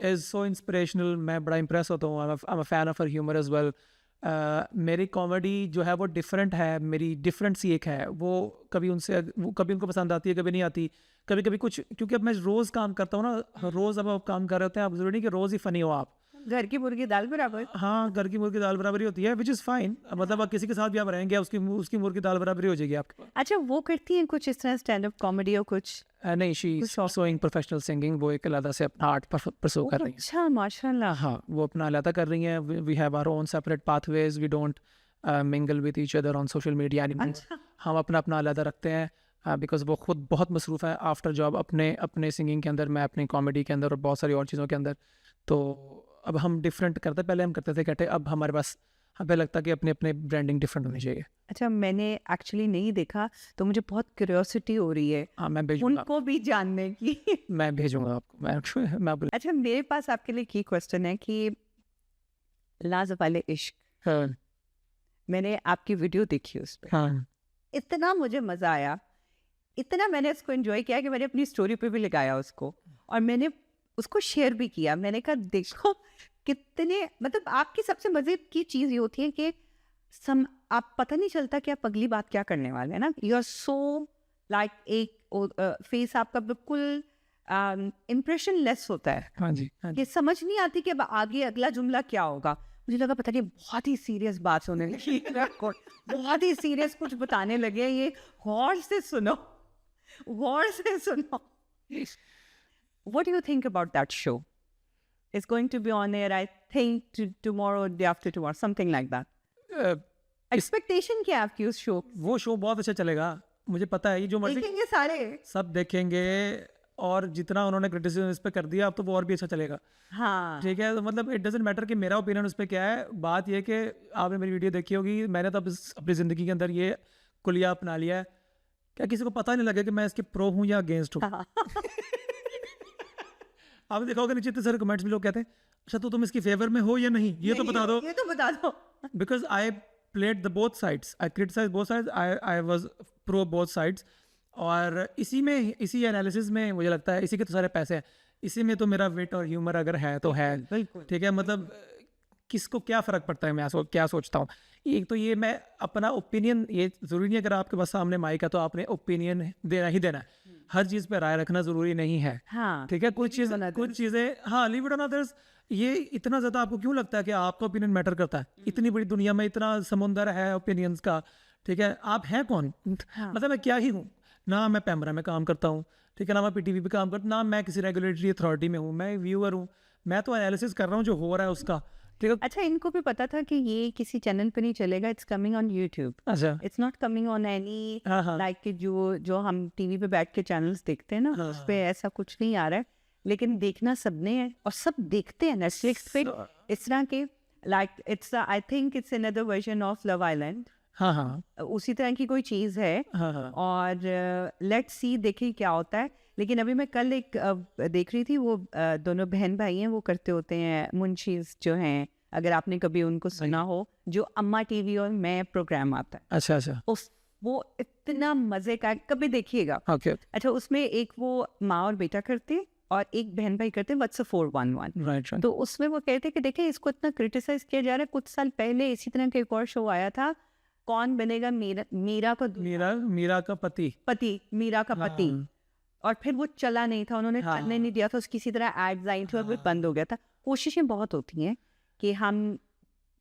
is so inspirational. मैं बड़ा इंप्रेस होता हूँ। I am a fan of her humour as well. मेरी कॉमेडी जो है वो डिफरेंट है, मेरी डिफरेंट सी एक है। वो कभी उनको पसंद आती है, कभी नहीं आती। कभी कभी कुछ, क्योंकि अब मैं रोज़ काम करता हूँ ना, रोज़ अब आप काम कर रहे होते हैं, आप जरूरी नहीं कि रोज़ ही फनी हो आप। घर की मुर्गी दाल बराबर। हाँ, घर की मुर्गी दाल बराबरी होती है, विच इज़ फाइन। मतलब आप किसी के साथ भी आप रहेंगे, उसकी मुर्गी दाल बराबरी हो जाएगी आपके पास। अच्छा, वो करती हैं कुछ इस तरह स्टैंड अप कॉमेडी और कुछ? नहीं, शी सोइंग प्रोफेशनल सिंगिंग, वो एक अलग से अपना आर्ट परसू कर रही है। अच्छा, माशाल्लाह। हाँ, वो अपना अलग कर रही हैं। We have our own separate pathways, we don't mingle with each other on social media anymore. अच्छा। हम अपना अलग रखते हैं बिकॉज वो खुद बहुत मसरूफ़ है आफ्टर जॉब अपने सिंगिंग के अंदर, मैं अपनी कॉमेडी के अंदर और बहुत सारी और चीज़ों के अंदर। तो अब हम डिफरेंट करते, पहले हम करते थे इकट्ठे, अब हमारे पास हमें लगता है कि अपने अपने ब्रांडिंग डिफरेंट होनी चाहिए। अच्छा, मैंने एक्चुअली नहीं देखा तो मुझे बहुत क्यूरियोसिटी हो रही है हाँ, मैं भेजूंगा, उनको भी जानने की। मैं भेजूंगा आपको। मैं अच्छा, मेरे पास आपके लिए की क्वेश्चन है कि लाज़वाले इश्क, हाँ मैंने आपकी वीडियो देखी उस पर, हाँ इतना मुझे मज़ा आया, इतना मैंने उसको एंजॉय किया कि मैंने अपनी स्टोरी पे भी लगाया उसको, और मैंने उसको शेयर भी किया। मैंने कहा देखो कितने, मतलब आपकी सबसे मज़े की चीज़ ये होती है कि आप पता नहीं चलता कि आप अगली बात क्या करने वाले हैं ना। यू आर सो लाइक एक फेस आपका बिल्कुल इम्प्रेशन लेस होता है हाँ जी, हाँ जी। कि समझ नहीं आती कि अब आगे अगला जुमला क्या होगा। मुझे लगा पता नहीं बहुत ही सीरियस बात होने लगी, बहुत ही सीरियस कुछ बताने लगे, ये गौर से सुनो, गौर से सुनो। What do you think about that show? It's going to be on air, I think, tomorrow, day after tomorrow, something like that. Expectation क्या है आपकी उस शो? वो शो बहुत अच्छा चलेगा, मुझे पता है। ये जो मर्जी देखेंगे सारे, सब देखेंगे, और जितना उन्होंने क्रिटिसिज्म इस पे कर दिया अब तो वो और भी अच्छा चलेगा। हाँ ठीक है, तो मतलब इट डजेंट मैटर कि मेरा ओपिनियन उस पर क्या है। बात ये कि आपने मेरी वीडियो देखी होगी, मैंने तो अपनी ज़िंदगी के अंदर ये कुलिया अपना लिया है, क्या किसी को पता नहीं लगे कि मैं इसके प्रो हूँ या अगेंस्ट हूँ। आपने देखा होगा नीचे इतने सारे कमेंट्स में लोग कहते हैं अच्छा तो तुम इसकी फेवर में हो या नहीं, ये तो बता दो। ये तो बता दो। Because I played the both sides, I criticise both sides, I was pro both sides. और इसी एनालिसिस में मुझे लगता है इसी के तो सारे पैसे हैं, इसी में तो मेरा विट और ह्यूमर अगर है तो है। बिल्कुल। ठीक है, मतलब किसको क्या फ़र्क पड़ता है मैं क्या सोचता हूँ। एक तो ये मैं अपना ओपिनियन, ये ज़रूरी नहीं अगर आपके पास सामने माइक है तो आपने ओपिनियन देना ही देना है, हर चीज़ पे राय रखना ज़रूरी नहीं है। हाँ ठीक है, कुछ चीज़ें हाँ लीव इट ऑन अदर्स। ये इतना ज़्यादा आपको क्यों लगता है कि आपका ओपिनियन मैटर करता है? इतनी बड़ी दुनिया में इतना समुंदर है ओपिनियंस का। ठीक है, आप हैं कौन? मतलब मैं क्या ही हूँ ना, मैं पैमरा में काम करता हूँ, ठीक है ना, मैं पीटीवी पे काम करता, ना मैं किसी रेगुलेटरी अथॉरिटी में हूँ, मैं व्यूअर हूँ, मैं तो एनालिसिस कर रहा हूँ जो हो रहा है उसका। ठीक है। अच्छा, इनको भी पता था कि ये किसी चैनल पे नहीं चलेगा, इट्स कमिंग ऑन यूट्यूब, अच्छा, it's not coming on any हाँ लाइक जो हम टीवी पे बैठ के चैनल्स देखते हैं ना, उस पे ऐसा कुछ नहीं आ रहा है, लेकिन देखना सबने है और सब देखते हैं नेटफ्लिक्स पे इस तरह के, like it's I think it's another version of love island. हाँ हाँ उसी तरह की कोई चीज़ है। हाँ हाँ और लेट्स सी, देखिए क्या होता है। लेकिन अभी मैं कल एक देख रही थी, वो दोनों बहन भाई हैं, वो करते होते हैं, मुंशीज जो हैं, अगर आपने कभी उनको सुना हो, जो अम्मा टीवी और मैं प्रोग्राम आता है, अच्छा अच्छा, वो इतना मज़े का, कभी देखिएगा। ओके, अच्छा, उसमें एक वो माँ और बेटा करते और एक बहन भाई करते, व्हाट्स 411। राइट। तो उसमें वो कहते कि देखें इसको इतना क्रिटिसाइज किया जा रहा है। कुछ साल पहले इसी तरह का एक और शो आया था, कौन बनेगा मीरा का मीरा का पति। मीरा का पति। हाँ। और फिर वो चला नहीं था, उन्होंने हाँ। करने नहीं दिया था, उसकी किसी तरह एड्स आई थी और वो बंद हो गया था। कोशिशें बहुत होती हैं कि हम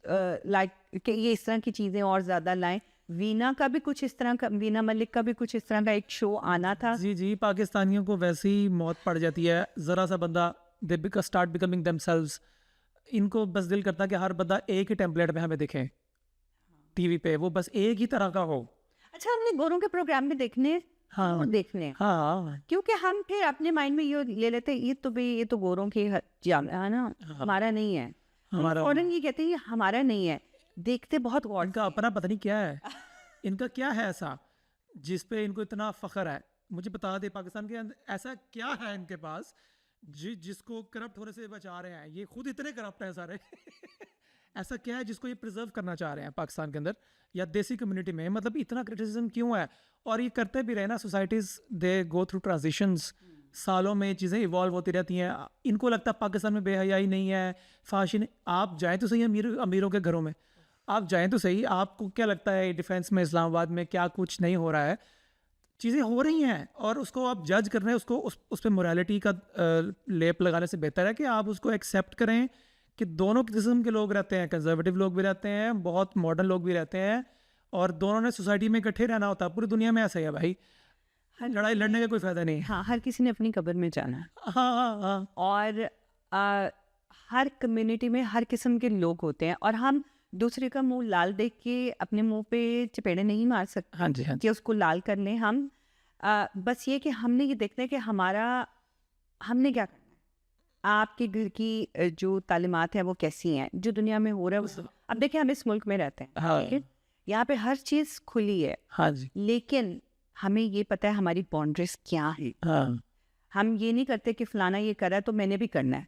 लाइक कि ये इस तरह की चीज़ें और ज़्यादा लाएं। वीना का भी कुछ इस तरह का, वीना मलिक का भी कुछ इस तरह का एक शो आना था। जी, पाकिस्तानियों को वैसे ही मौत पड़ जाती है, ज़रा सा बंदा दे स्टार्ट बिकमिंग देमसेल्व्स। इनको बस दिल करता है कि हर बंदा एक ही टेम्पलेट में हमें दिखे टीवी पे, वो बस एक ही तरह का हो। अच्छा, हमने गोरों के प्रोग्राम भी देखने देखने हैं। हाँ, क्योंकि हम फिर अपने माइंड में ये ले लेते हैं, ये तो गोरों की है ना, हमारा नहीं है। हमारा फौरन ये कहते हैं ये हमारा नहीं है। देखते बहुत गौर इनका अपना पता नहीं क्या है, इनका क्या है ऐसा जिस पे इनको इतना फख्र है। मुझे बता दे, पाकिस्तान के अंदर ऐसा क्या है इनके पास जिसको करप्ट होने से बचा रहे हैं? ये खुद इतने करप्ट हैं सारे ऐसा क्या है जिसको ये प्रिजर्व करना चाह रहे हैं पाकिस्तान के अंदर या देसी कम्युनिटी में? मतलब इतना क्रिटिसिज्म क्यों है? और ये करते भी रहे ना, सोसाइटीज़ दे गो थ्रू ट्रांजिशंस, सालों में चीज़ें इवॉल्व होती रहती हैं। इनको लगता है पाकिस्तान में बेहयाई नहीं है, फाशी नहीं। आप जाएँ तो सही अमीरों के घरों में, आप जाएँ तो सही। आपको क्या लगता है डिफेंस में इस्लामाबाद में क्या कुछ नहीं हो रहा है? चीज़ें हो रही हैं और उसको आप जज कर रहे हैं, उसको उस पर मोरालिटी का लेप लगाने से बेहतर है कि आप उसको एक्सेप्ट करें कि दोनों किस्म के लोग रहते हैं, कंजर्वेटिव लोग भी रहते हैं, बहुत मॉडर्न लोग भी रहते हैं, और दोनों ने सोसाइटी में इकट्ठे रहना होता है। पूरी दुनिया में ऐसा ही है भाई, लड़ाई लड़ने का कोई फायदा नहीं है। हाँ, हर किसी ने अपनी कब्र में जाना है। हाँ। और हर कम्युनिटी में हर किस्म के लोग होते हैं और हम दूसरे का मुंह लाल देख के अपने मुंह पे चपेड़े नहीं मार सकते। हाँ जी, कि उसको लाल कर लें हम। बस ये कि हमने ये देखना है कि हमने क्या करना है। आपके घर की जो तालीमात है वो कैसी हैं, जो दुनिया में हो रहा है वो। अब देखिए, हम इस मुल्क में रहते हैं, हाँ। ठीक है, यहाँ पे हर चीज़ खुली है। हाँ जी। लेकिन हमें ये पता है हमारी बाउंड्रीज क्या है। हाँ। हम ये नहीं करते कि फलाना ये कर रहा है तो मैंने भी करना है।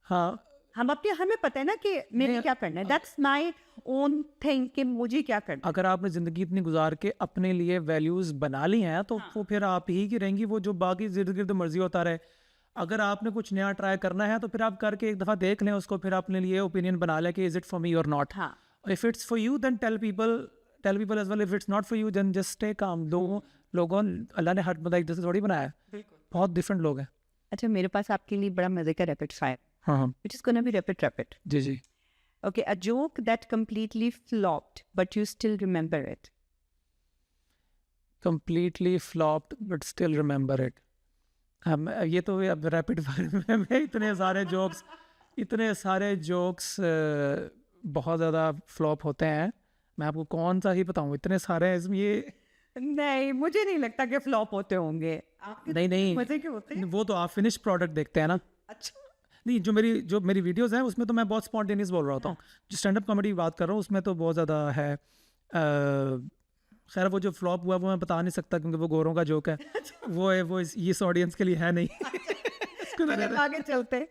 हाँ, हमें पता है ना कि मैंने क्या करना है। दैट्स माय ओन थिंग कि मुझे क्या करना है। अगर आपने ज़िंदगी इतनी गुजार के अपने लिए वैल्यूज़ बना ली हैं तो वो फिर आप ही की रहेंगी, वो जो बाकी इर्द गिर्द मर्जी होता रहे। अगर आपने कुछ नया ट्राई करना है तो फिर आप करके एक दफ़ा देख लें उसको, फिर अपने लिए ओपिनियन बना लें कि is it for me or not. हाँ, if it's for you then tell people as well. If it's not for you then just stay calm. लोगों अल्लाह ने हर बंदा एक जैसे थोड़ी बनाया है, बहुत डिफरेंट लोग हैं। अच्छा, मेरे पास आपके लिए बड़ा मजे का रैपिड फायर, हाँ। which is gonna be rapid. जी। Okay, a joke that completely flopped, but you still remember it. Completely flopped but still remember it. ये तो अब रैपिड फायर में इतने सारे जोक्स बहुत ज़्यादा फ्लॉप होते हैं। मैं आपको कौन सा ही बताऊँ, इतने सारे हैं इसमें। ये नहीं, मुझे नहीं लगता कि फ्लॉप होते होंगे। नहीं, मजे के होते हैं। वो तो आप फिनिश प्रोडक्ट देखते हैं ना। अच्छा, नहीं, जो मेरी वीडियोस हैं उसमें तो मैं बहुत स्पॉन्टेनियस बोल रहा होता हूँ। जो स्टैंड अप कॉमेडी की बात कर रहा हूँ उसमें तो बहुत ज़्यादा है। खैर, वो जो फ्लॉप हुआ वो मैं बता नहीं सकता क्योंकि वो गोरों का जोक है। वो इस ऑडियंस के लिए है नहीं। आगे चलते।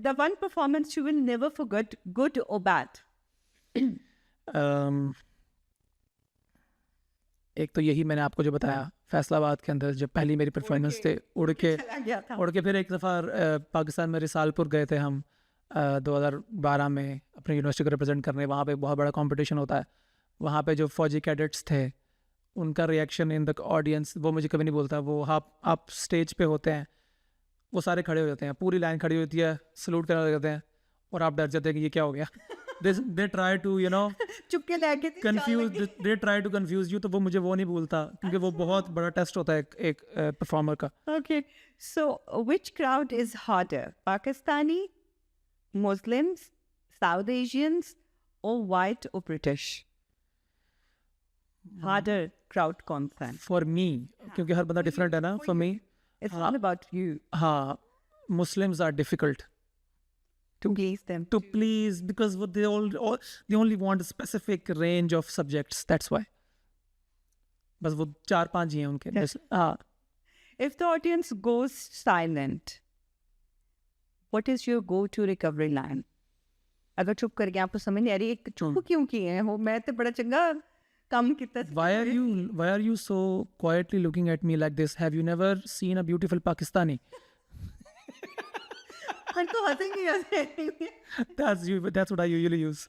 The one performance you will never forget, good or bad. एक तो यही मैंने आपको जो बताया, फैसलाबाद के अंदर जब पहली मेरी परफॉर्मेंस थे, उड़ के फिर एक दफ़ा पाकिस्तान में रिसालपुर गए थे हम 2012 में अपनी यूनिवर्सिटी को रिप्रेजेंट करने। वहाँ पे बहुत बड़ा कंपटीशन होता है। वहाँ पे जो फौजी कैडेट्स थे उनका रिएक्शन इन द ऑडियंस वो मुझे कभी नहीं बोलता। वो आप स्टेज पे होते हैं, वो सारे खड़े हो जाते हैं, पूरी लाइन खड़ी होती है, सलूट करने लग जाते हैं और आप डर जाते हैं कि ये क्या हो गया। they try to चुपके लेके they try to confuse you। तो वो मुझे वो नहीं भूलता क्योंकि वो बहुत बड़ा टेस्ट होता है एक परफॉर्मर का। Okay, so which crowd is harder, Pakistani, Muslims, South Asians, or white or British? Harder crowd कौन सा है? For me, क्योंकि हर बंदा डिफरेंट है ना। For me, It's not about you. हाँ, Muslims are difficult To please them. to please because what they only want a specific range of subjects. That's why. बस वो 4-5 ही हैं उनके। हाँ। If the audience goes silent, what is your go-to recovery line? अगर चुप कर गया, आपको समझ नहीं आ रही एक चुप क्यों किए हैं वो, मैं तो बड़ा चंगा कम कितना। Why are you so quietly looking at me like this? Have you never seen a beautiful Pakistani? तो हंसेंगे। That's what I usually use.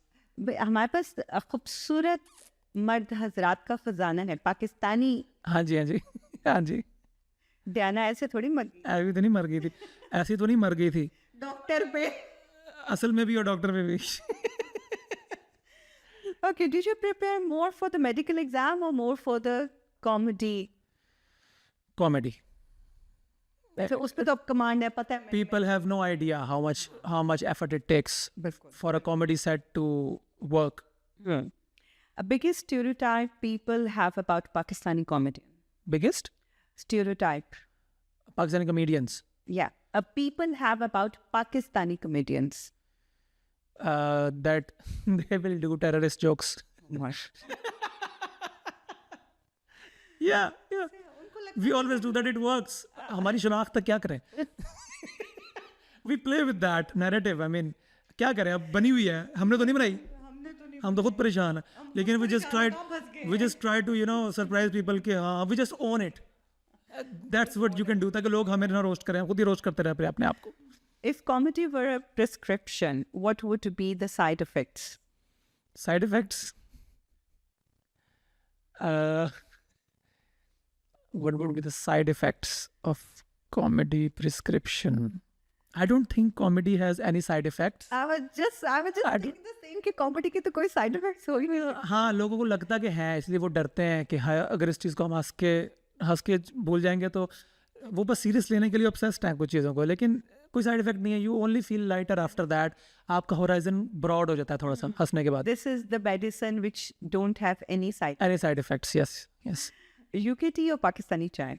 हमारे पास खूबसूरत मर्द हजरात का खजाना है, पाकिस्तानी हाँ जी, हाँ जी, हाँ जी। डियाना ऐसे थोड़ी मर गई ऐसी तो नहीं मर गई थी, ऐसी तो नहीं मर गई थी, डॉक्टर पे। असल में भी और डॉक्टर में भी। Okay, did you prepare more for the medical exam or more for the comedy? Comedy. तो उस पे तो अब कमांड है, पता है People have no idea how much effort it takes बिल्कुल। for a comedy set to work. A biggest stereotype people have about Pakistani comedy. Biggest Stereotype. Pakistani comedians. Yeah. People have about Pakistani comedians. That they will do terrorist jokes. Yeah. We always do that. It works. हमारी शनाख्त तक क्या करें? We play with that narrative. I mean, क्या करें? अब बनी हुई है, हमने तो नहीं बनाई, हम तो खुद परेशान हैं. लेकिन we just try to surprise people कि हाँ, we just own it. That's what you can do, ताकि लोग हमें ना रोस्ट करें, खुद ही रोस्ट करते रहे अपने आप को. If comedy were a prescription, what would be the side effects? Side effects? What would be the side effects of comedy prescription? I don't think comedy has any side effects. I was just thinking the same कि comedy के तो कोई side effects हो ही नहीं. हाँ, लोगों को लगता कि है, इसलिए वो डरते हैं कि हाँ, अगर इस चीज़ को हम हंस के भूल जाएंगे तो वो बस सीरियस लेने के लिए obsessed हैं कुछ चीज़ों को, लेकिन कोई साइड इफेक्ट नहीं है. You only feel lighter after that. आपका होराइजन ब्रॉड हो जाता है थोड़ा सा हंसने के बाद. This is the medicine which don't have any side. Any side effects? Yes. UK tea or Pakistani chai?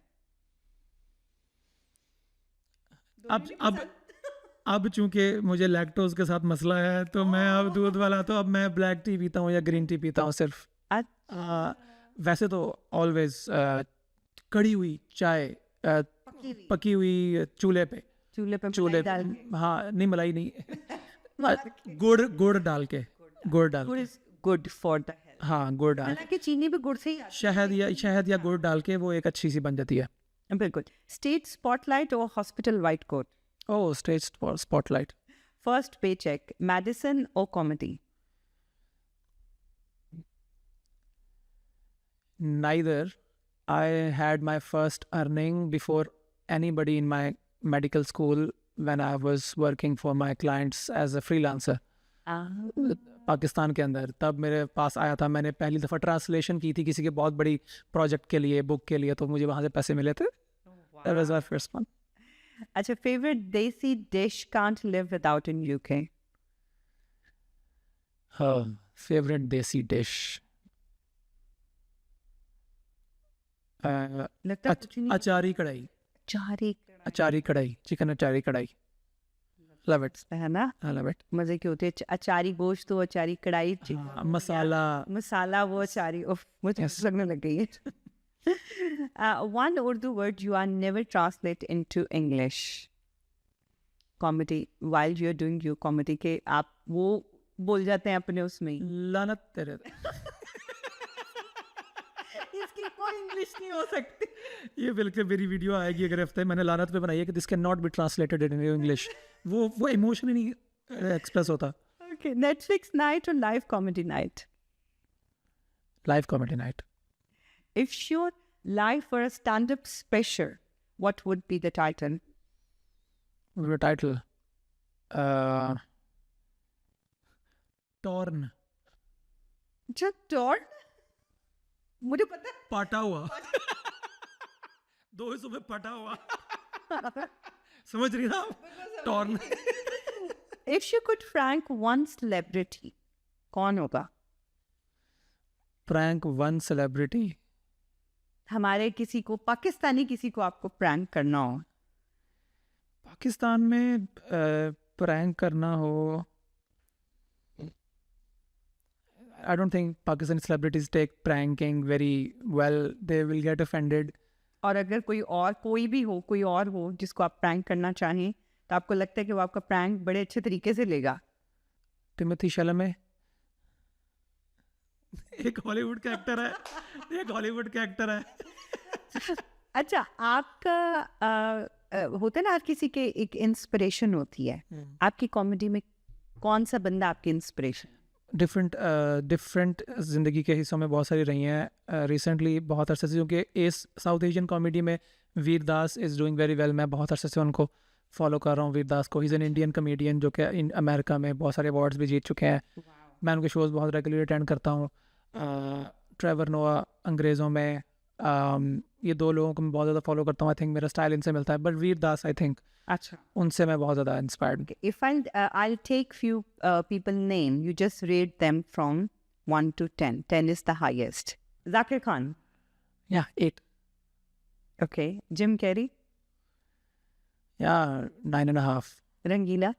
अब चूंकि मुझे लैक्टोज के साथ मसला है तो मैं अब दूध वाला, तो अब मैं ब्लैक टी पीता हूँ या ग्रीन टी पीता हूँ सिर्फ. वैसे तो ऑलवेज कड़ी हुई चाय, पकी हुई चूल्हे पे हाँ, नहीं मलाई नहीं, गुड़ डाल के. Good is good for the health. हाँ, गुड़ डाल, हालांकि चीनी भी गुड़ से ही आती शहद या गुड़ डाल के वो एक अच्छी सी बन जाती है. है. बिल्कुल. State spotlight or hospital white coat? Oh, stage spotlight. First paycheck, medicine or comedy? Neither. I had my first earning before anybody in my medical school when I was working for my clients as a freelancer. Pakistan के अंदर तब मेरे पास आया था, मैंने पहली दफ़ा translation की थी किसी के बहुत बड़ी प्रोजेक्ट के लिए, बुक के लिए, तो मुझे वहाँ से पैसे मिले थे. That was my first one. अच्छा, favorite desi dish can't live without in UK? Favorite desi dish. लगता है कुछ नहीं. अचारी कढ़ाई. अचारी कढ़ाई, चिकन अचारी कढ़ाई. Love it. है ना, I love it. मजे की होती है. अचारी गोश्त तो अचारी कढ़ाई, मसाला वो अचारी. उफ, मुझे लगने लग गई है. One Urdu word you are never translate into English. Comedy. While you are doing your comedy के आप वो बोल जाते हैं अपने उसमें. लानत तेरे. इसकी कोई इंग्लिश नहीं हो सकती. ये बिल्कुल मेरी वीडियो आएगी अगर हफ्ते, मैंने लानत पे बनाई है कि this can not be translated in English. वो इमोशन ही नहीं एक्सप्रेस होता. Okay, Netflix night or live comedy night? Live comedy night. If your life were a stand-up special, what would be the title? The title? Torn. Just torn? मुझे पता है. पाटा हुआ. दो हिस्सों में पटा हुआ. समझ रही ना? Torn. If you could prank one celebrity, कौन होगा? Prank one celebrity. हमारे किसी को, पाकिस्तानी किसी को आपको प्रैंक करना हो. पाकिस्तान में प्रैंक करना हो, I don't think Pakistani celebrities take pranking very well. They will get offended. और अगर कोई भी हो, कोई और हो जिसको आप प्रैंक करना चाहें, तो आपको लगता है कि वो आपका प्रैंक बड़े अच्छे तरीके से लेगा? टिमोथी शैलामे. एक हॉलीवुड का एक्टर है. अच्छा, आपका होता है ना, हर किसी के एक इंस्पिरेशन होती है. आपकी कॉमेडी में कौन सा बंदा आपकी इंस्पिरेशन? डिफरेंट ज़िंदगी के हिस्सों में बहुत सारी रही हैं रिसेंटली बहुत अरसे से, क्योंकि इस साउथ एशियन कॉमेडी में वीर दास इज़ डूइंग वेरी वेल। मैं बहुत अरसे से उनको फॉलो कर रहा हूँ। वीर दास को, he is an Indian comedian जो कि इन अमेरिका में बहुत सारे अवार्ड्स भी जीत चुके हैं। मैं उनके शोज़ बहुत रेगुलरली अटेंड करता हूँ। ट्रेवर नोआ अंग्रेज़ों में, ये दो लोगों को मैं बहुत ज़्यादा फॉलो करता हूँ। आई थिंक मेरा स्टाइल इनसे मिलता है, but Veer Das I think अच्छा, उनसे मैं बहुत ज़्यादा inspired. if I'll take few people name, you just rate them from 1 to 10. 10 is the highest. Zakir Khan. या 8 Okay. Jim Carrey. या 9.5. Rangila.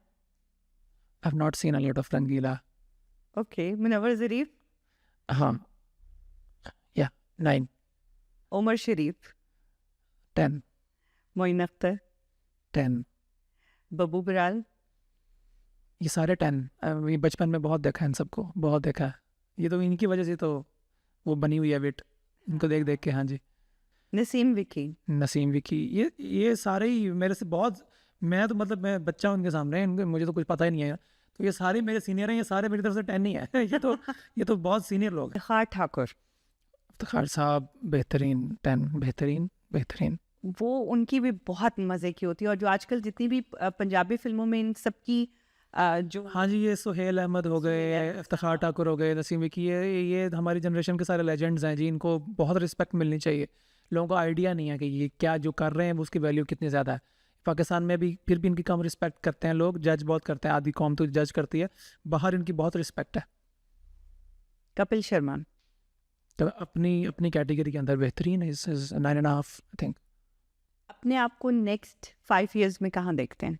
I've not seen a lot of Rangila. Okay. Munawar Zarif. हाँ, या 9. Omar Sharif. 10. Moin Akhtar. 10. Babu Biral. ये सारे 10। ये बचपन में बहुत देखा है, इन सबको बहुत देखा है। ये तो इनकी वजह से तो वो बनी हुई है वेट, इनको देख देख के। हाँ जी। Naseem Vicky. नसीम विकी, ये सारे ही मेरे से बहुत, मैं तो मतलब मैं बच्चा हूं उनके सामने, इनके मुझे तो कुछ पता ही नहीं है। तो ये सारे मेरे सीनियर हैं, ये सारे मेरी तरफ से 10 ही है। ये तो बहुत सीनियर लोग हैं। Iftkhar Thakur. इफ्तिखार साहब बेहतरीन, 10 बेहतरीन बेहतरीन। वो उनकी भी बहुत मज़े की होती है, और जो आजकल जितनी भी पंजाबी फिल्मों में इन सबकी जो हाँ जी, ये सुहेल अहमद हो गए, इफ्तिखार ठाकुर हो गए, नसीम विकी, ये हमारी जनरेशन के सारे लेजेंड्स हैं जी। इनको बहुत रिस्पेक्ट मिलनी चाहिए। लोगों को आइडिया नहीं है कि ये क्या जो कर रहे हैं उसकी वैल्यू कितनी ज़्यादा है। पाकिस्तान में भी फिर भी इनकी कम रिस्पेक्ट करते हैं लोग, जज बहुत करते हैं। आधी कौम तो जज करती है, बाहर इनकी बहुत रिस्पेक्ट है। कपिल शर्मा. तो अपनी कैटेगरी के अंदर बेहतरीन है। 9.5 आई थिंक। अपने आप को नेक्स्ट 5 years में कहाँ देखते हैं?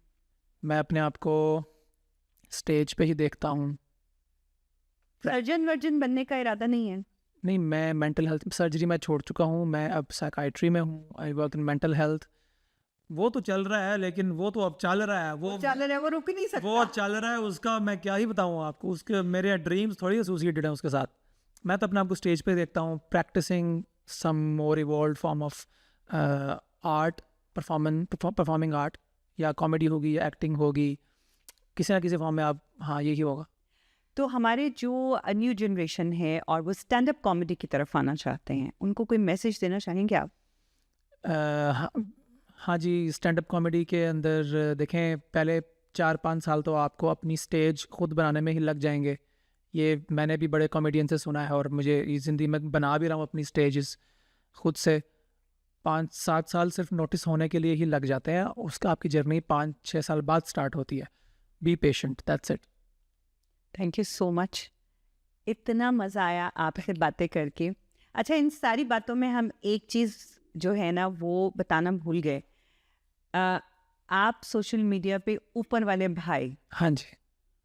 मैं अपने आप को स्टेज पे ही देखता हूँ। सर्जन वर्जन बनने का इरादा नहीं है? नहीं, मैं मेंटल हेल्थ सर्जरी मैं छोड़ चुका हूँ। मैं अब साइकाइट्री में हूँ। I work in mental health. वो तो चल रहा है, लेकिन वो तो अब चल रहा है, वो चल रहा है, वो रुक ही नहीं सकता। वो चल रहा है, उसका मैं क्या ही बताऊँ आपको। उसके मेरे ड्रीम्स थोड़ी एसोसिएटेड हैं उसके साथ। मैं तो अपने आप को स्टेज पे देखता हूँ, practising some more evolve form of art, performing art, या कॉमेडी होगी या एक्टिंग होगी, किसी ना किसी फॉर्म में आप, हाँ यही होगा। तो हमारे जो न्यू जनरेशन है और वो स्टैंड अप कॉमेडी की तरफ आना चाहते हैं, उनको कोई मैसेज देना चाहेंगे आप? हाँ जी, स्टैंड अप कॉमेडी के अंदर देखें, पहले 4-5 साल तो आपको अपनी स्टेज खुद बनाने में ही लग जाएंगे। ये मैंने भी बड़े कॉमेडियन से सुना है, और मुझे ये ज़िंदगी में बना भी रहा हूँ अपनी स्टेजेस खुद से। 5-7 साल सिर्फ नोटिस होने के लिए ही लग जाते हैं, उसका आपकी जर्नी 5-6 साल बाद स्टार्ट होती है। Be patient, that's it. Thank you so much, इतना मज़ा आया आपसे बातें करके। अच्छा, इन सारी बातों में हम एक चीज़ जो है ना वो बताना भूल गए। आप सोशल मीडिया पे ऊपर वाले भाई हाँ जी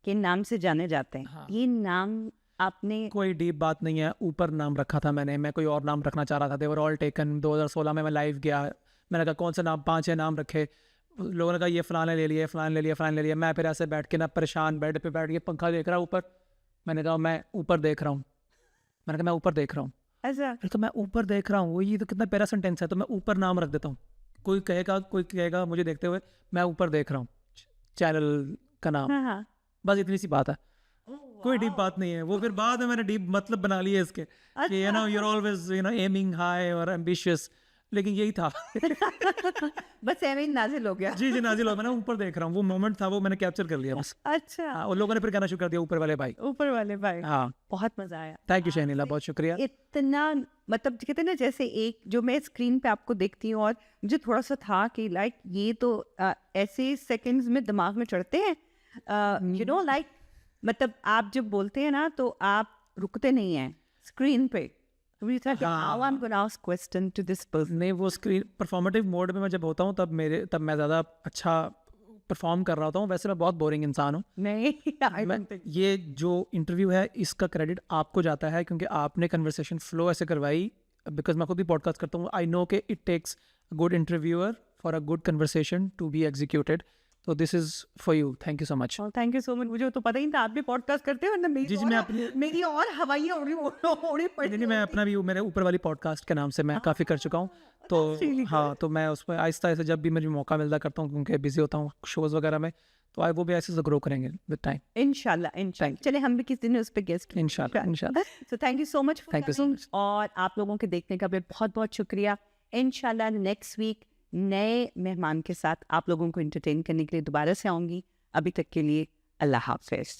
के नाम से जाने जाते हैं। हाँ। ये नाम आपने कोई डीप बात नहीं है, ऊपर नाम रखा था मैंने। मैं कोई और नाम रखना चाह रहा था, दे वर ऑल टेकन। 2016 में मैं लाइव गया, मैंने कहा कौन से नाम, 5-6 नाम रखे। लोगों ने कहा ये फ़लान ले लिया, फ़लान ले लिया, फ़लान ले लिया। मैं फिर ऐसे बैठ के ना परेशान, बेड पे बैठ के पंखा देख रहा हूँ ऊपर। मैंने कहा मैं ऊपर देख रहा हूँ, मैंने कहा मैं ऊपर देख रहा हूँ। ऐसा फिर तो मैं ऊपर देख रहा हूँ, वो ये तो कितना प्यारा सेंटेंस है। तो मैं ऊपर नाम रख देता हूँ। कोई कहेगा मुझे देखते हुए मैं ऊपर देख रहा हूँ, चैनल का नाम। हाँ हाँ बस इतनी सी बात है, कोई डीप बात नहीं है। वो फिर बाद में मैंने डीप मतलब बना लिए इसके कि you know you are always you know aiming high और एम्बिशियस, लेकिन यही था। बस ऐਵੇਂ ही नाजिल हो गया। जी नाजिल हो, मैंने ऊपर देख रहा हूँ, वो मोमेंट था, वो मैंने कैप्चर कर लिया बस। अच्छा, हाँ, और लोगों ने फिर कहना शुरू कर दिया ऊपर वाले भाई। ऊपर वाले भाई, हाँ, बहुत मजा आया। थैंक यू शहनीला, बहुत शुक्रिया। इतना मतलब कहते हैं ना, जैसे एक जो मैं स्क्रीन पे आपको देखती हूँ और मुझे थोड़ा सा था कि लाइक ये तो ऐसे सेकंड्स में दिमाग में चढ़ते हैं, यू नो लाइक, मतलब आप जब बोलते हैं ना तो आप रुकते नहीं हैं स्क्रीन पे। Question to this person. नहीं, वो स्क्रीन परफॉर्मेटिव मोड में मैं जब होता हूँ तब मैं ज़्यादा अच्छा परफॉर्म कर रहा होता हूँ। वैसे मैं बहुत बोरिंग इंसान हूँ। नहीं, I don't think- ये जो इंटरव्यू है इसका क्रेडिट आपको जाता है, क्योंकि आपने कन्वर्सेशन फ्लो ऐसे करवाई। बिकॉज मैं खुद भी पॉडकास्ट करता हूँ, आई नो कि it takes a good interviewer for a good conversation to be executed. तो this is for you, thank you so much. Thank you so much. मुझे तो पता ही नहीं था आप भी पॉडकास्ट करते हो ना। जी, मैं अपनी मेरी और हवाइयाँ उड़ी पड़ी। नहीं, मैं अपना भी मेरे ऊपर वाली पॉडकास्ट के नाम से मैं काफ़ी कर चुका हूँ। तो हाँ, तो मैं उस पर आहिस्ता आहिस्ता जब भी मुझे मौका मिलता करता हूँ, क्योंकि बिजी होता हूँ शोज़ वगैरह में, तो वो भी ऐसे ग्रो करेंगे विद टाइम इंशाल्लाह। चले हम भी किस दिन उस पे गेस्ट इंशाल्लाह। So thank you so much Thank you so much. और आप लोगों के देखने का भी बहुत बहुत शुक्रिया। इंशाल्लाह नेक्स्ट वीक नए मेहमान के साथ आप लोगों को एंटरटेन करने के लिए दोबारा से आऊँगी। अभी तक के लिए अल्लाह हाफिज़।